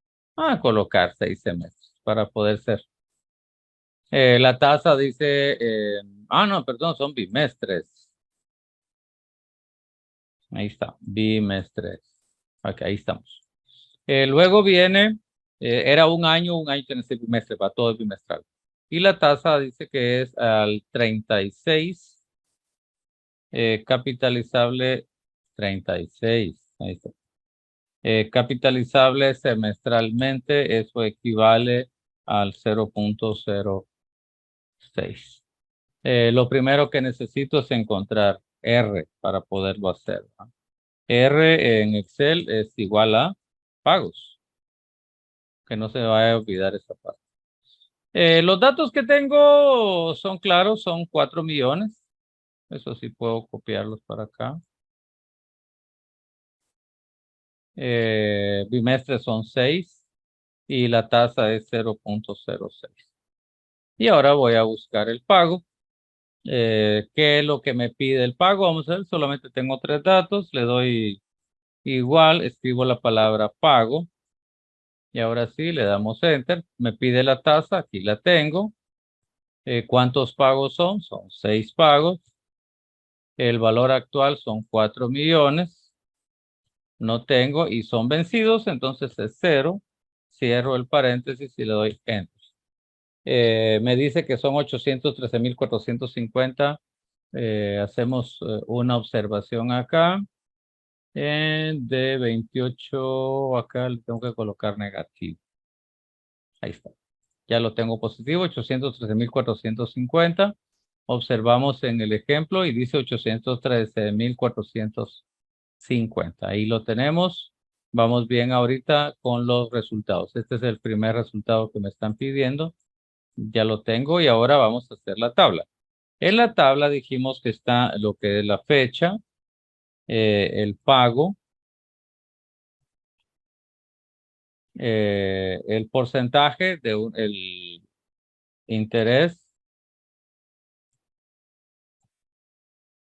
A: Colocar 6 semestres para poder ser. La tasa dice, no, perdón, son bimestres. Ahí está, bimestres. Ok, ahí estamos. Luego viene, era un año tiene 6 bimestres, va todo bimestral. Y la tasa dice que es al 36, capitalizable 36. Ahí está. Capitalizable semestralmente, eso equivale al 0.06. Lo primero que necesito es encontrar R para poderlo hacer, ¿no? R en Excel es igual a pagos. Que no se vaya a olvidar esta parte. Los datos que tengo son claros, son 4 millones. Eso sí puedo copiarlos para acá. Bimestres son 6 y la tasa es 0.06. Y ahora voy a buscar el pago. ¿Qué es lo que me pide el pago? Vamos a ver, solamente tengo 3 datos. Le doy igual, escribo la palabra pago. Y ahora sí, le damos enter. Me pide la tasa, aquí la tengo. ¿Cuántos pagos son? Son 6 pagos. El valor actual son 4 millones. No tengo y son vencidos, entonces es 0. Cierro el paréntesis y le doy enter. Me dice que son 813.450. Hacemos una observación acá. De 28, acá le tengo que colocar negativo. Ahí está. Ya lo tengo positivo, 813.450. Observamos en el ejemplo y dice 813.450. Ahí lo tenemos. Vamos bien ahorita con los resultados. Este es el primer resultado que me están pidiendo. Ya lo tengo y ahora vamos a hacer la tabla. En la tabla dijimos que está lo que es la fecha, el pago, el porcentaje de el interés,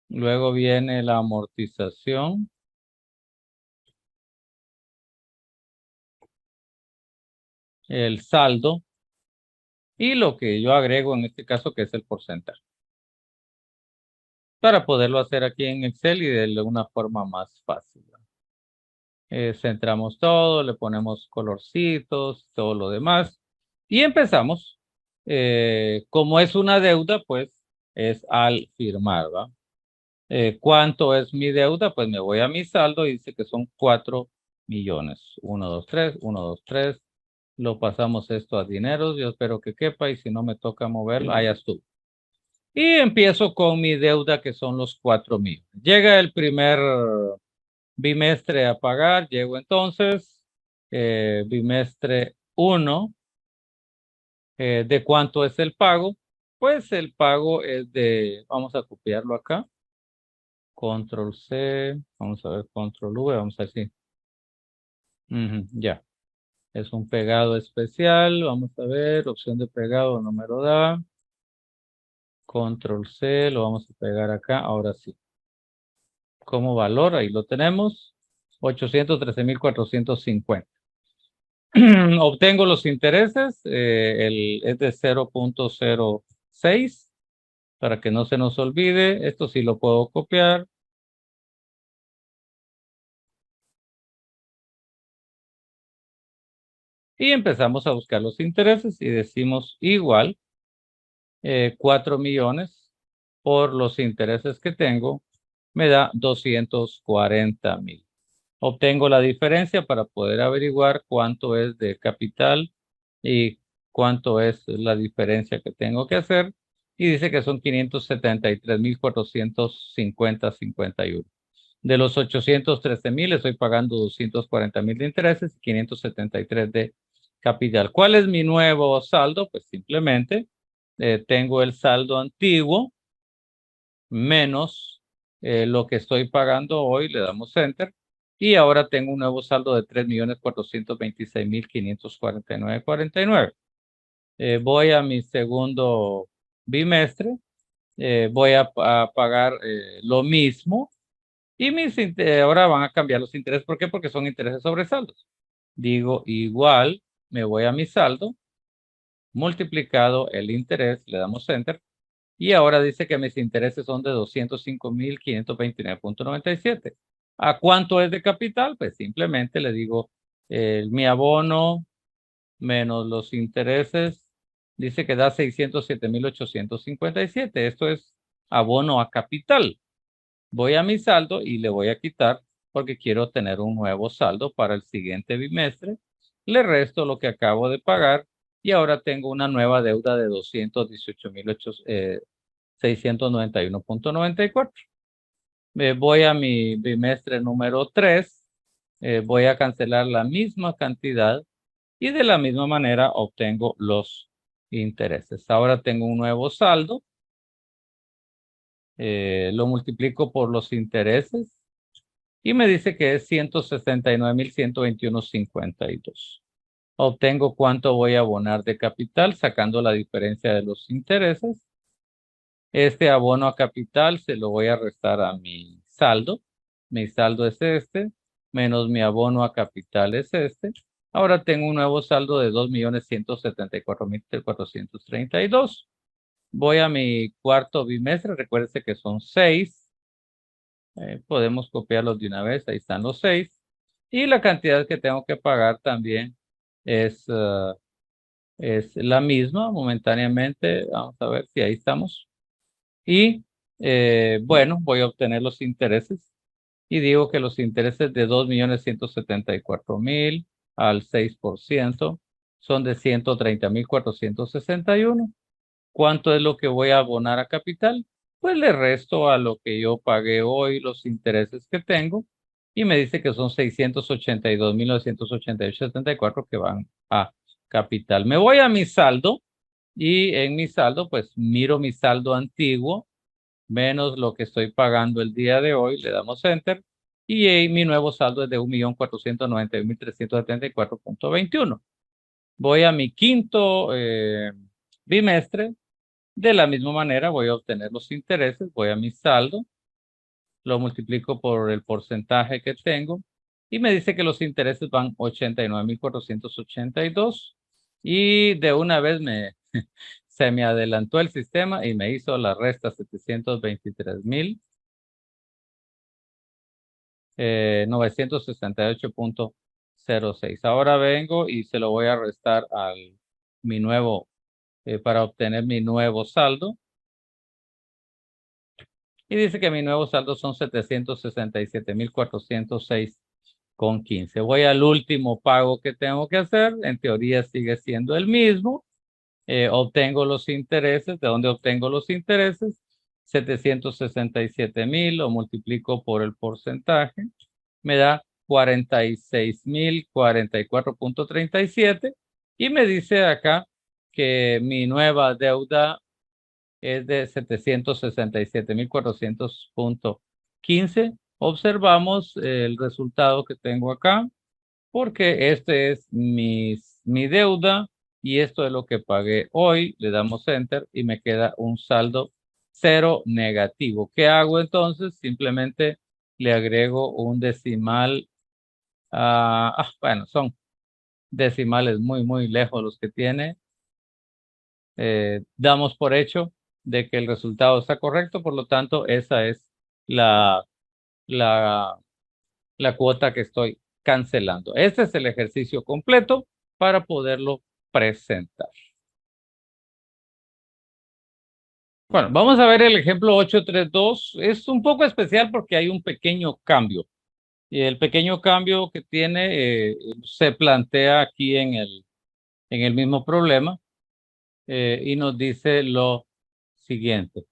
A: luego viene la amortización, el saldo y lo que yo agrego en este caso que es el porcentaje. Para poderlo hacer aquí en Excel y de una forma más fácil. Centramos todo, le ponemos colorcitos, todo lo demás y empezamos. Como es una deuda, pues es al firmar, ¿va? ¿Cuánto es mi deuda? Pues me voy a mi saldo y dice que son 4 millones. 1, 2, 3, 1, 2, 3. Lo pasamos esto a dineros. Yo espero que quepa y si no me toca moverlo, allá estuvo. Y empiezo con mi deuda que son los 4 millones. Llega el primer bimestre a pagar. Llego entonces, bimestre 1. ¿De cuánto es el pago? Pues el pago es de, vamos a copiarlo acá. Control C, vamos a ver, Control V, vamos a ver si. Ya, es un pegado especial, vamos a ver, opción de pegado no me lo da. Control C, lo vamos a pegar acá, ahora sí. Como valor, ahí lo tenemos, 813,450. Obtengo los intereses, es de 0.06, para que no se nos olvide, esto sí lo puedo copiar. Y empezamos a buscar los intereses y decimos igual 4 millones por los intereses que tengo, me da 240,000. Obtengo la diferencia para poder averiguar cuánto es de capital y cuánto es la diferencia que tengo que hacer. Y dice que son 573,450,51. De los 813,000 estoy pagando 240,000 de intereses y 573 de capital. ¿Cuál es mi nuevo saldo? Pues simplemente tengo el saldo antiguo menos lo que estoy pagando hoy, le damos enter, y ahora tengo un nuevo saldo de 3,426,549,49. Voy a mi segundo bimestre, voy a pagar lo mismo, y ahora van a cambiar los intereses. ¿Por qué? Porque son intereses sobre saldos. Digo igual, me voy a mi saldo, multiplicado el interés, le damos enter, y ahora dice que mis intereses son de 205,529,97. ¿A cuánto es de capital? Pues simplemente le digo mi abono menos los intereses, dice que da 607,857. Esto es abono a capital. Voy a mi saldo y le voy a quitar porque quiero tener un nuevo saldo para el siguiente bimestre. Le resto lo que acabo de pagar y ahora tengo una nueva deuda de 218,691,94. Voy a mi bimestre número 3. Voy a cancelar la misma cantidad y de la misma manera obtengo los intereses. Ahora tengo un nuevo saldo. Lo multiplico por los intereses y me dice que es 169,121,52. Obtengo cuánto voy a abonar de capital sacando la diferencia de los intereses. Este abono a capital se lo voy a restar a mi saldo. Mi saldo es este, menos mi abono a capital es este. Ahora tengo un nuevo saldo de 2,174,432. Voy a mi cuarto bimestre, recuérdese que son 6. Podemos copiarlos de una vez, ahí están los 6. Y la cantidad que tengo que pagar también es la misma momentáneamente. Vamos a ver si ahí estamos. Y bueno, voy a obtener los intereses. Y digo que los intereses de 2,174,000 al 6% son de 130,461. ¿Cuánto es lo que voy a abonar a capital? Pues le resto a lo que yo pagué hoy los intereses que tengo y me dice que son 682.988.74 que van a capital. Me voy a mi saldo y en mi saldo pues miro mi saldo antiguo menos lo que estoy pagando el día de hoy, le damos enter y mi nuevo saldo es de 1.491.374.21. Voy a mi quinto bimestre. De la misma manera voy a obtener los intereses, voy a mi saldo, lo multiplico por el porcentaje que tengo y me dice que los intereses van 89.482 y de una vez se me adelantó el sistema y me hizo la resta 723.968.06. Ahora vengo y se lo voy a restar mi nuevo para obtener mi nuevo saldo. Y dice que mi nuevo saldo son 767.406.15. Voy al último pago que tengo que hacer. En teoría sigue siendo el mismo. Obtengo los intereses. ¿De dónde obtengo los intereses? 767.000 lo multiplico por el porcentaje. Me da 46.044.37. Y me dice acá que mi nueva deuda es de 767.400.15. Observamos el resultado que tengo acá, porque este es mi deuda y esto es lo que pagué hoy. Le damos enter y me queda un saldo cero negativo. ¿Qué hago entonces? Simplemente le agrego un decimal. Bueno, son decimales muy lejos los que tiene. Damos por hecho de que el resultado está correcto, por lo tanto, esa es la, la, la cuota que estoy cancelando. Este es el ejercicio completo para poderlo presentar. Bueno, vamos a ver el ejemplo 832. Es un poco especial porque hay un pequeño cambio. Y el pequeño cambio que tiene se plantea aquí en el mismo problema y nos dice lo siguiente.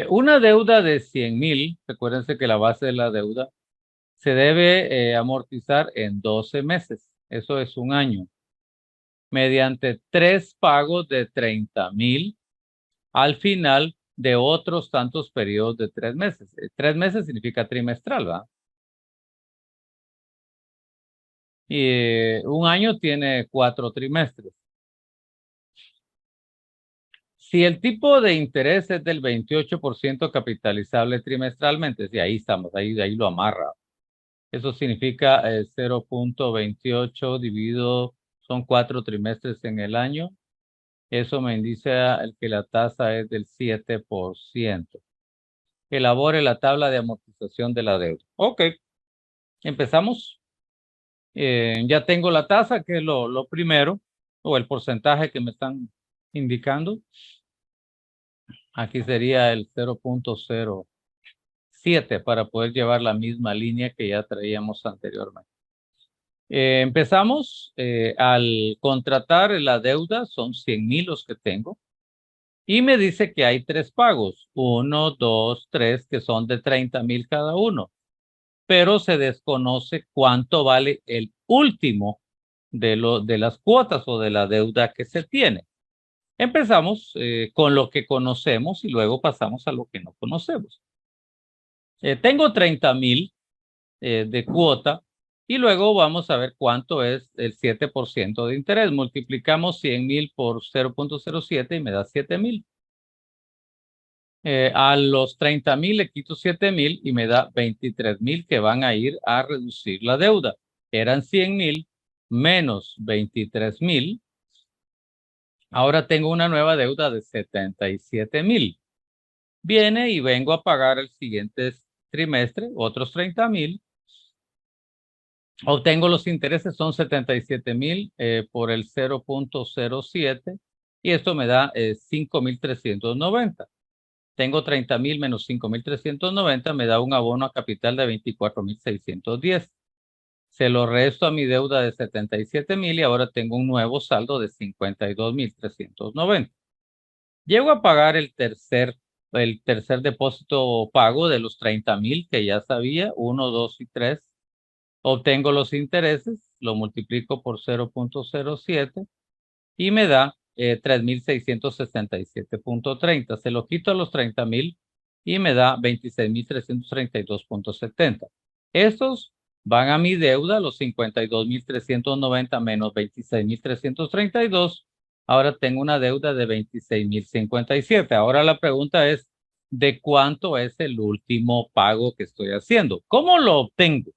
A: Una deuda de 100.000, recuérdense que la base de la deuda se debe amortizar en 12 meses. Eso es un año. Mediante 3 pagos de 30.000 al final de otros tantos periodos de 3 meses. 3 meses significa trimestral, ¿verdad? Y un año tiene 4 trimestres. Si el tipo de interés es del 28% capitalizable trimestralmente, sí, ahí estamos, ahí lo amarra. Eso significa 0.28 dividido, son 4 trimestres en el año. Eso me indica que la tasa es del 7%. Elabore la tabla de amortización de la deuda. Ok, empezamos. Ya tengo la tasa, que es lo primero, o el porcentaje que me están indicando. Aquí sería el 0.07 para poder llevar la misma línea que ya traíamos anteriormente. Empezamos al contratar la deuda, son 100.000 los que tengo. Y me dice que hay 3 pagos, 1, 2, 3, que son de 30.000 cada uno. Pero se desconoce cuánto vale el último de las cuotas o de la deuda que se tiene. Empezamos con lo que conocemos y luego pasamos a lo que no conocemos. Tengo 30.000 de cuota y luego vamos a ver cuánto es el 7% de interés. Multiplicamos 100.000 por 0.07 y me da 7.000. A los 30.000 le quito 7.000 y me da 23.000 que van a ir a reducir la deuda. Eran 100.000 menos 23.000. Ahora tengo una nueva deuda de 77.000. Viene y vengo a pagar el siguiente trimestre, otros 30.000. Obtengo los intereses, son 77.000 por el 0.07 y esto me da 5.390. Tengo 30.000 menos 5.390, me da un abono a capital de 24.610. Se lo resto a mi deuda de 77.000 y ahora tengo un nuevo saldo de 52.390. Llego a pagar el tercer el tercer depósito pago de los 30,000 que ya sabía, 1, 2 y 3. Obtengo los intereses, lo multiplico por 0.07 y me da 3,667.30. Se lo quito a los 30,000 y me da 26,332.70. Estos van a mi deuda, los 52,390 menos 26,332. Ahora tengo una deuda de 26,057. Ahora la pregunta es, ¿de cuánto es el último pago que estoy haciendo? ¿Cómo lo obtengo?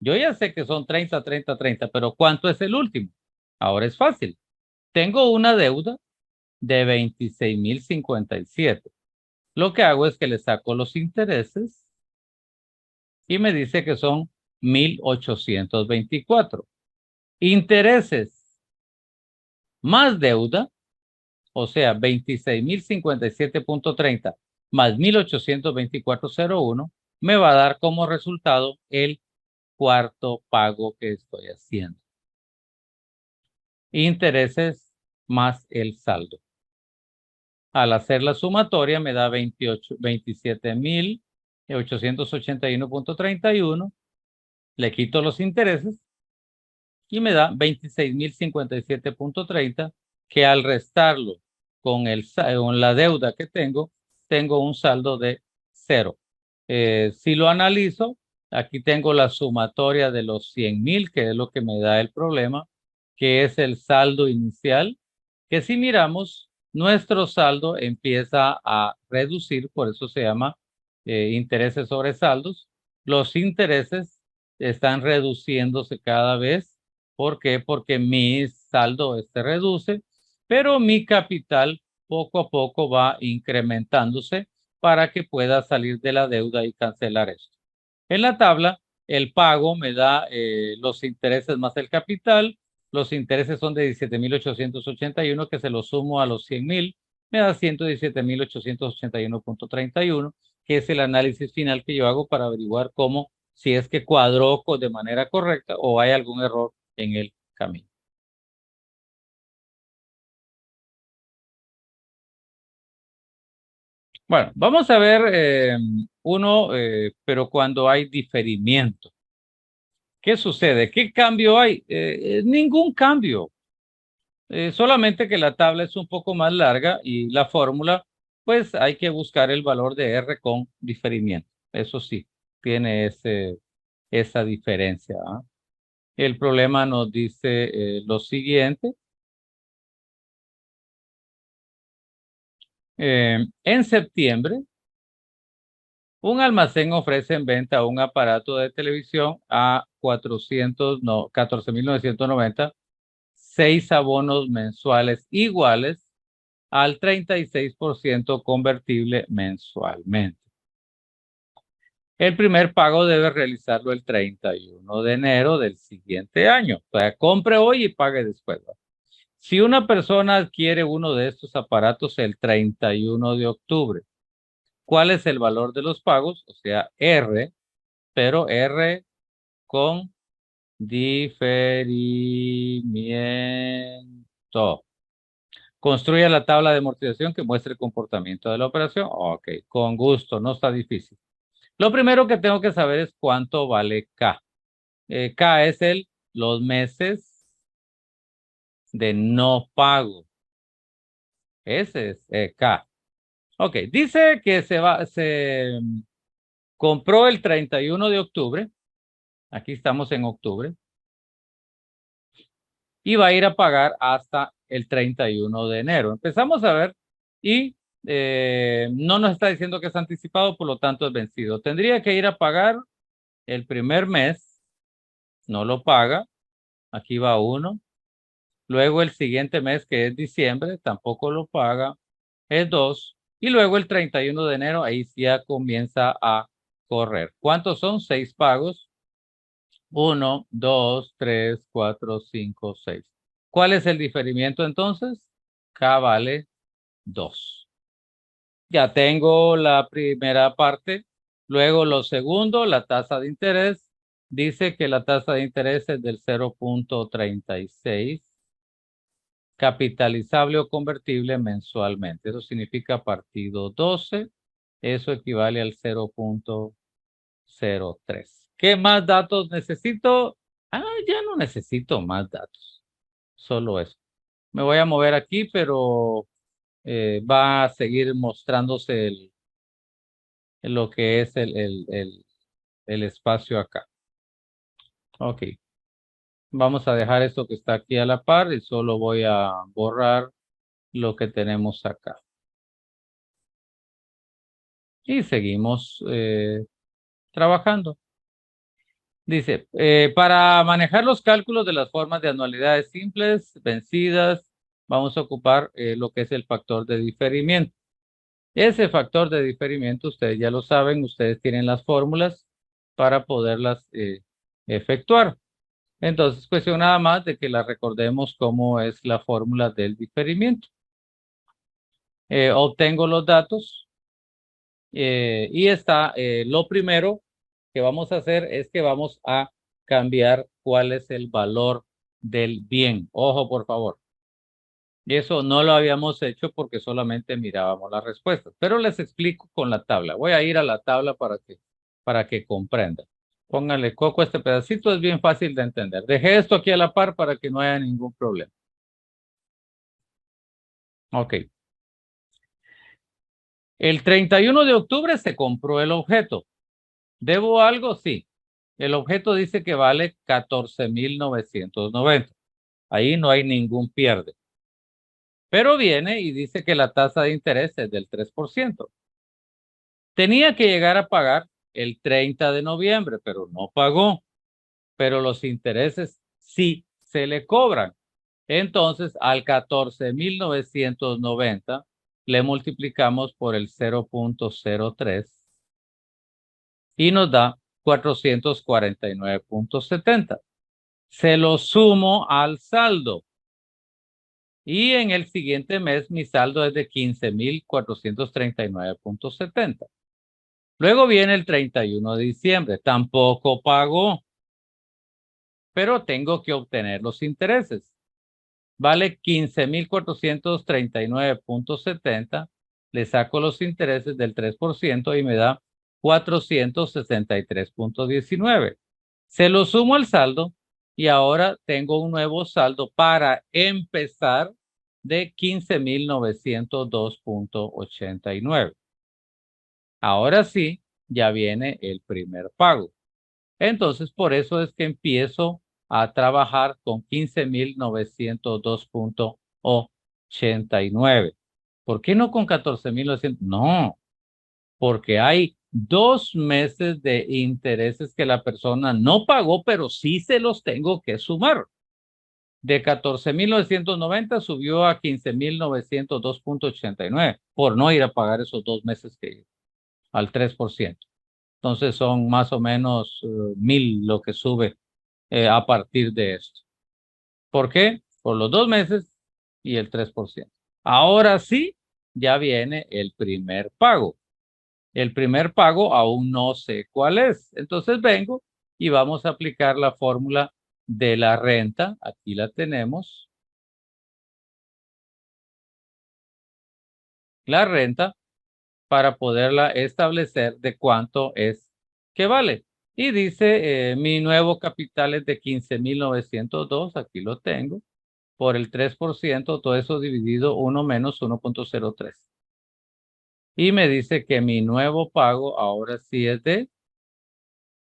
A: Yo ya sé que son 30, 30, 30, pero ¿cuánto es el último? Ahora es fácil. Tengo una deuda de 26,057. Lo que hago es que le saco los intereses y me dice que son 1,824. Intereses más deuda, o sea, 26,057.30 más 1,824.01, me va a dar como resultado el cuarto pago que estoy haciendo. Intereses más el saldo. Al hacer la sumatoria me da 27,881.31. Le quito los intereses y me da 26,057.30, que al restarlo con la deuda que tengo un saldo de 0. Si lo analizo, aquí tengo la sumatoria de los 100,000, que es lo que me da el problema, que es el saldo inicial, que si miramos, nuestro saldo empieza a reducir, por eso se llama intereses sobre saldos. Los intereses están reduciéndose cada vez. ¿Por qué? Porque mi saldo se reduce, pero mi capital poco a poco va incrementándose para que pueda salir de la deuda y cancelar esto. En la tabla, el pago me da los intereses más el capital. Los intereses son de 17,881, que se los sumo a los 100,000, me da 117,881.31, que es el análisis final que yo hago para averiguar cómo, si es que cuadró de manera correcta o hay algún error en el camino. Bueno, vamos a ver uno, pero cuando hay diferimiento. ¿Qué sucede? ¿Qué cambio hay? Ningún cambio. Solamente que la tabla es un poco más larga y la fórmula, pues hay que buscar el valor de R con diferimiento. Eso sí, tiene esa diferencia. ¿Ah? El problema nos dice lo siguiente. En septiembre, un almacén ofrece en venta un aparato de televisión a 14,990, 6 abonos mensuales iguales al 36% convertible mensualmente. El primer pago debe realizarlo el 31 de enero del siguiente año. O sea, compre hoy y pague después. Si una persona adquiere uno de estos aparatos el 31 de octubre, ¿cuál es el valor de los pagos? O sea, R, pero R con diferimiento. Construya la tabla de amortización que muestre el comportamiento de la operación. Ok, con gusto, no está difícil. Lo primero que tengo que saber es cuánto vale K. K es los meses de no pago. Ese es K. Ok, dice que se compró el 31 de octubre. Aquí estamos en octubre. Y va a ir a pagar hasta el 31 de enero. Empezamos a ver y no nos está diciendo que es anticipado, por lo tanto es vencido. Tendría que ir a pagar el primer mes, no lo paga, aquí va 1. Luego el siguiente mes, que es diciembre, tampoco lo paga, es 2. Y luego el 31 de enero, ahí sí ya comienza a correr. ¿Cuántos son? 6 pagos. 1, 2, 3, 4, 5, 6. ¿Cuál es el diferimiento entonces? K vale 2. Ya tengo la primera parte. Luego lo segundo, la tasa de interés. Dice que la tasa de interés es del 0.36. Capitalizable o convertible mensualmente. Eso significa partido 12 Eso equivale al 0.03. ¿Qué más datos necesito? Ya no necesito más datos. Solo eso. Me voy a mover aquí, pero va a seguir mostrándose lo que es el espacio acá. Ok. Vamos a dejar esto que está aquí a la par y solo voy a borrar lo que tenemos acá. Y seguimos trabajando. Dice, para manejar los cálculos de las formas de anualidades simples, vencidas, vamos a ocupar lo que es el factor de diferimiento. Ese factor de diferimiento, ustedes ya lo saben, ustedes tienen las fórmulas para poderlas efectuar. Entonces, cuestión nada más de que la recordemos cómo es la fórmula del diferimiento. Obtengo los datos y está lo primero que vamos a hacer es que vamos a cambiar cuál es el valor del bien. Ojo, por favor. Y eso no lo habíamos hecho porque solamente mirábamos las respuestas, pero les explico con la tabla. Voy a ir a la tabla para que comprendan. Pónganle coco a este pedacito, es bien fácil de entender. Dejé esto aquí a la par para que no haya ningún problema. Ok. El 31 de octubre se compró el objeto. ¿Debo algo? Sí. El objeto dice que vale 14,990. Ahí no hay ningún pierde. Pero viene y dice que la tasa de interés es del 3%. Tenía que llegar a pagar el 30 de noviembre, pero no pagó. Pero los intereses sí se le cobran. Entonces, al 14,990 le multiplicamos por el 0.03 y nos da 449,70. Se lo sumo al saldo. Y en el siguiente mes mi saldo es de 15,439,70. Luego viene el 31 de diciembre. Tampoco pagó, pero tengo que obtener los intereses. Vale 15,439,70. Le saco los intereses del 3% y me da 463,19. Se lo sumo al saldo y ahora tengo un nuevo saldo para empezar de 15,902,89. Ahora sí, ya viene el primer pago. Entonces, por eso es que empiezo a trabajar con 15,902,89. ¿Por qué no con 14,900? No, porque hay 2 meses de intereses que la persona no pagó, pero sí se los tengo que sumar. De 14,990 subió a 15,902,89 por no ir a pagar esos 2 meses que al 3%. Entonces son más o menos 1,000 lo que sube a partir de esto. ¿Por qué? Por los 2 meses y el 3%. Ahora sí, ya viene el primer pago. El primer pago aún no sé cuál es. Entonces vengo y vamos a aplicar la fórmula de la renta. Aquí la tenemos. La renta para poderla establecer de cuánto es que vale. Y dice, mi nuevo capital es de 15,902. Aquí lo tengo. Por el 3%, todo eso dividido 1 menos 1.03. Y me dice que mi nuevo pago ahora sí es de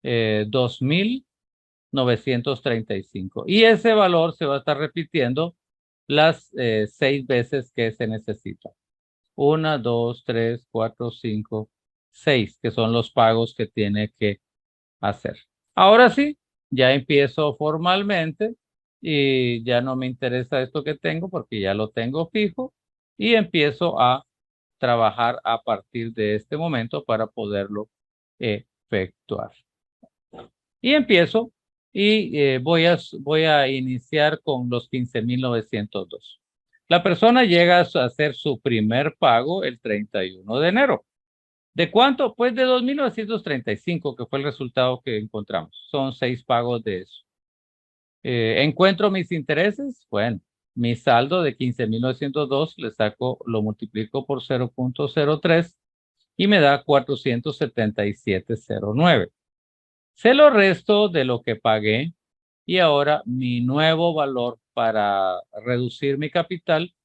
A: 2,935. Y ese valor se va a estar repitiendo las 6 veces que se necesita. 1, 2, 3, 4, 5, 6, que son los pagos que tiene que hacer. Ahora sí, ya empiezo formalmente y ya no me interesa esto que tengo porque ya lo tengo fijo y empiezo a trabajar a partir de este momento para poderlo efectuar. Y empiezo y voy a iniciar con los 15,902. La persona llega a hacer su primer pago el 31 de enero. ¿De cuánto? Pues de 2,935, que fue el resultado que encontramos. Son 6 pagos de eso. ¿Encuentro mis intereses? Bueno, mi saldo de 15,902 le saco, lo multiplico por 0.03 y me da 477.09. Se lo resto de lo que pagué y ahora mi nuevo valor para reducir mi capital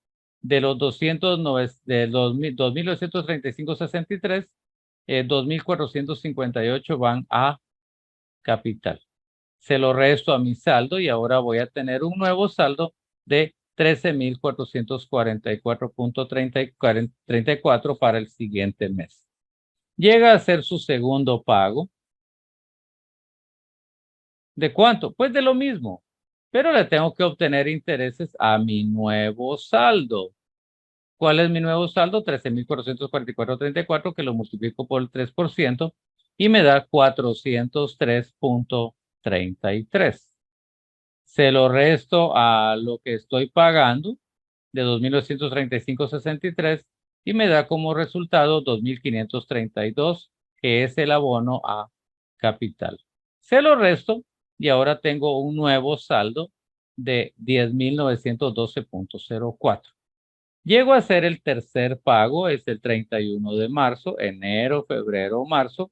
A: de los 2.935.63, 2.458 van a capital. Se lo resto a mi saldo y ahora voy a tener un nuevo saldo de 13.444.34 para el siguiente mes. Llega a ser su segundo pago. ¿De cuánto? Pues de lo mismo, pero le tengo que obtener intereses a mi nuevo saldo. ¿Cuál es mi nuevo saldo? 13.444.34, que lo multiplico por el 3% y me da 403.33. Se lo resto a lo que estoy pagando de 2.935.63 y me da como resultado 2.532, que es el abono a capital. Se lo resto y ahora tengo un nuevo saldo de 10.912.04. Llego a hacer el tercer pago, es el 31 de marzo, enero, febrero, marzo,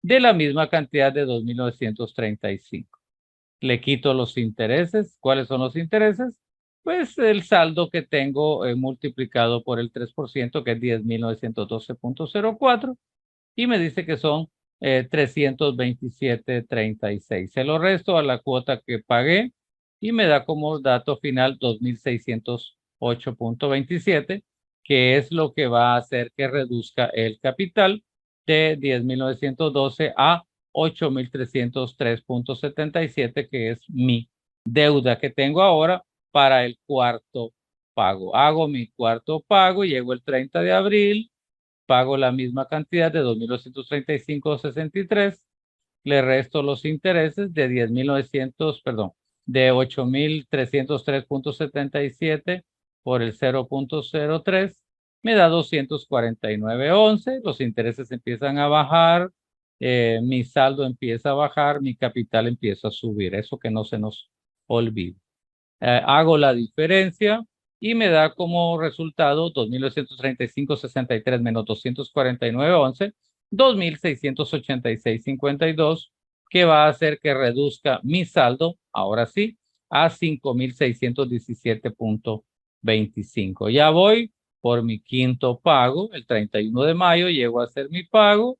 A: de la misma cantidad de 2.935. Le quito los intereses. ¿Cuáles son los intereses? Pues el saldo que tengo multiplicado por el 3%, que es 10.912.04, y me dice que son 327.36. Se lo resto a la cuota que pagué y me da como dato final 2.608.27, que es lo que va a hacer que reduzca el capital de 10.912 a 8.303.77, que es mi deuda que tengo ahora para el cuarto pago. Hago mi cuarto pago, llego el 30 de abril, pago la misma cantidad de 2.235.63, le resto los intereses de 8.303.77 por el 0.03, me da 249.11, los intereses empiezan a bajar, mi saldo empieza a bajar, mi capital empieza a subir, eso que no se nos olvide. Hago la diferencia y me da como resultado 2.935.63 menos 249.11, 2.686.52, que va a hacer que reduzca mi saldo, ahora sí, a 5.617.25. Ya voy por mi quinto pago, el 31 de mayo, llego a hacer mi pago.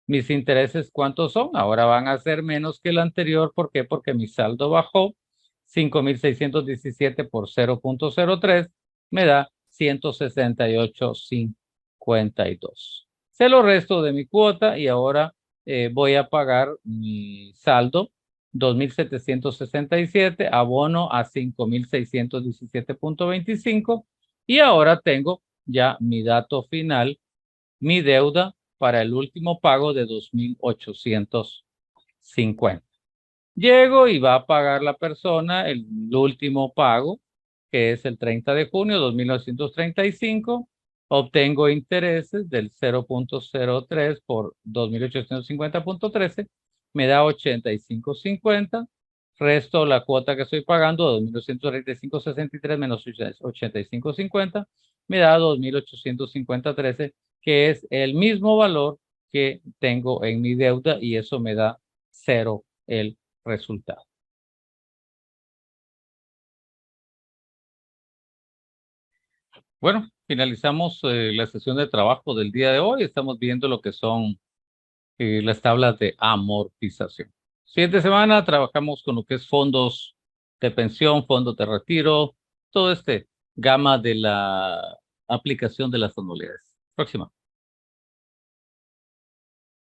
A: Mis intereses, ¿cuántos son? Ahora van a ser menos que el anterior. ¿Por qué? Porque mi saldo bajó. 5.617 por 0.03 me da 168.52. Se lo resto de mi cuota y ahora voy a pagar mi saldo 2.767, abono a 5.617.25 y ahora tengo ya mi dato final, mi deuda para el último pago de 2.850. Llego y va a pagar la persona el último pago, que es el 30 de junio de 2.935. Obtengo intereses del 0.03 por 2.850.13. Me da 85.50. Resto la cuota que estoy pagando, 2.935.63 menos 85.50. Me da 2.850.13, que es el mismo valor que tengo en mi deuda y eso me da 0 el resultado. Bueno, finalizamos la sesión de trabajo del día de hoy. Estamos viendo lo que son las tablas de amortización. Siguiente semana trabajamos con lo que es fondos de pensión, fondos de retiro, todo este gama de la aplicación de las anualidades. Próxima.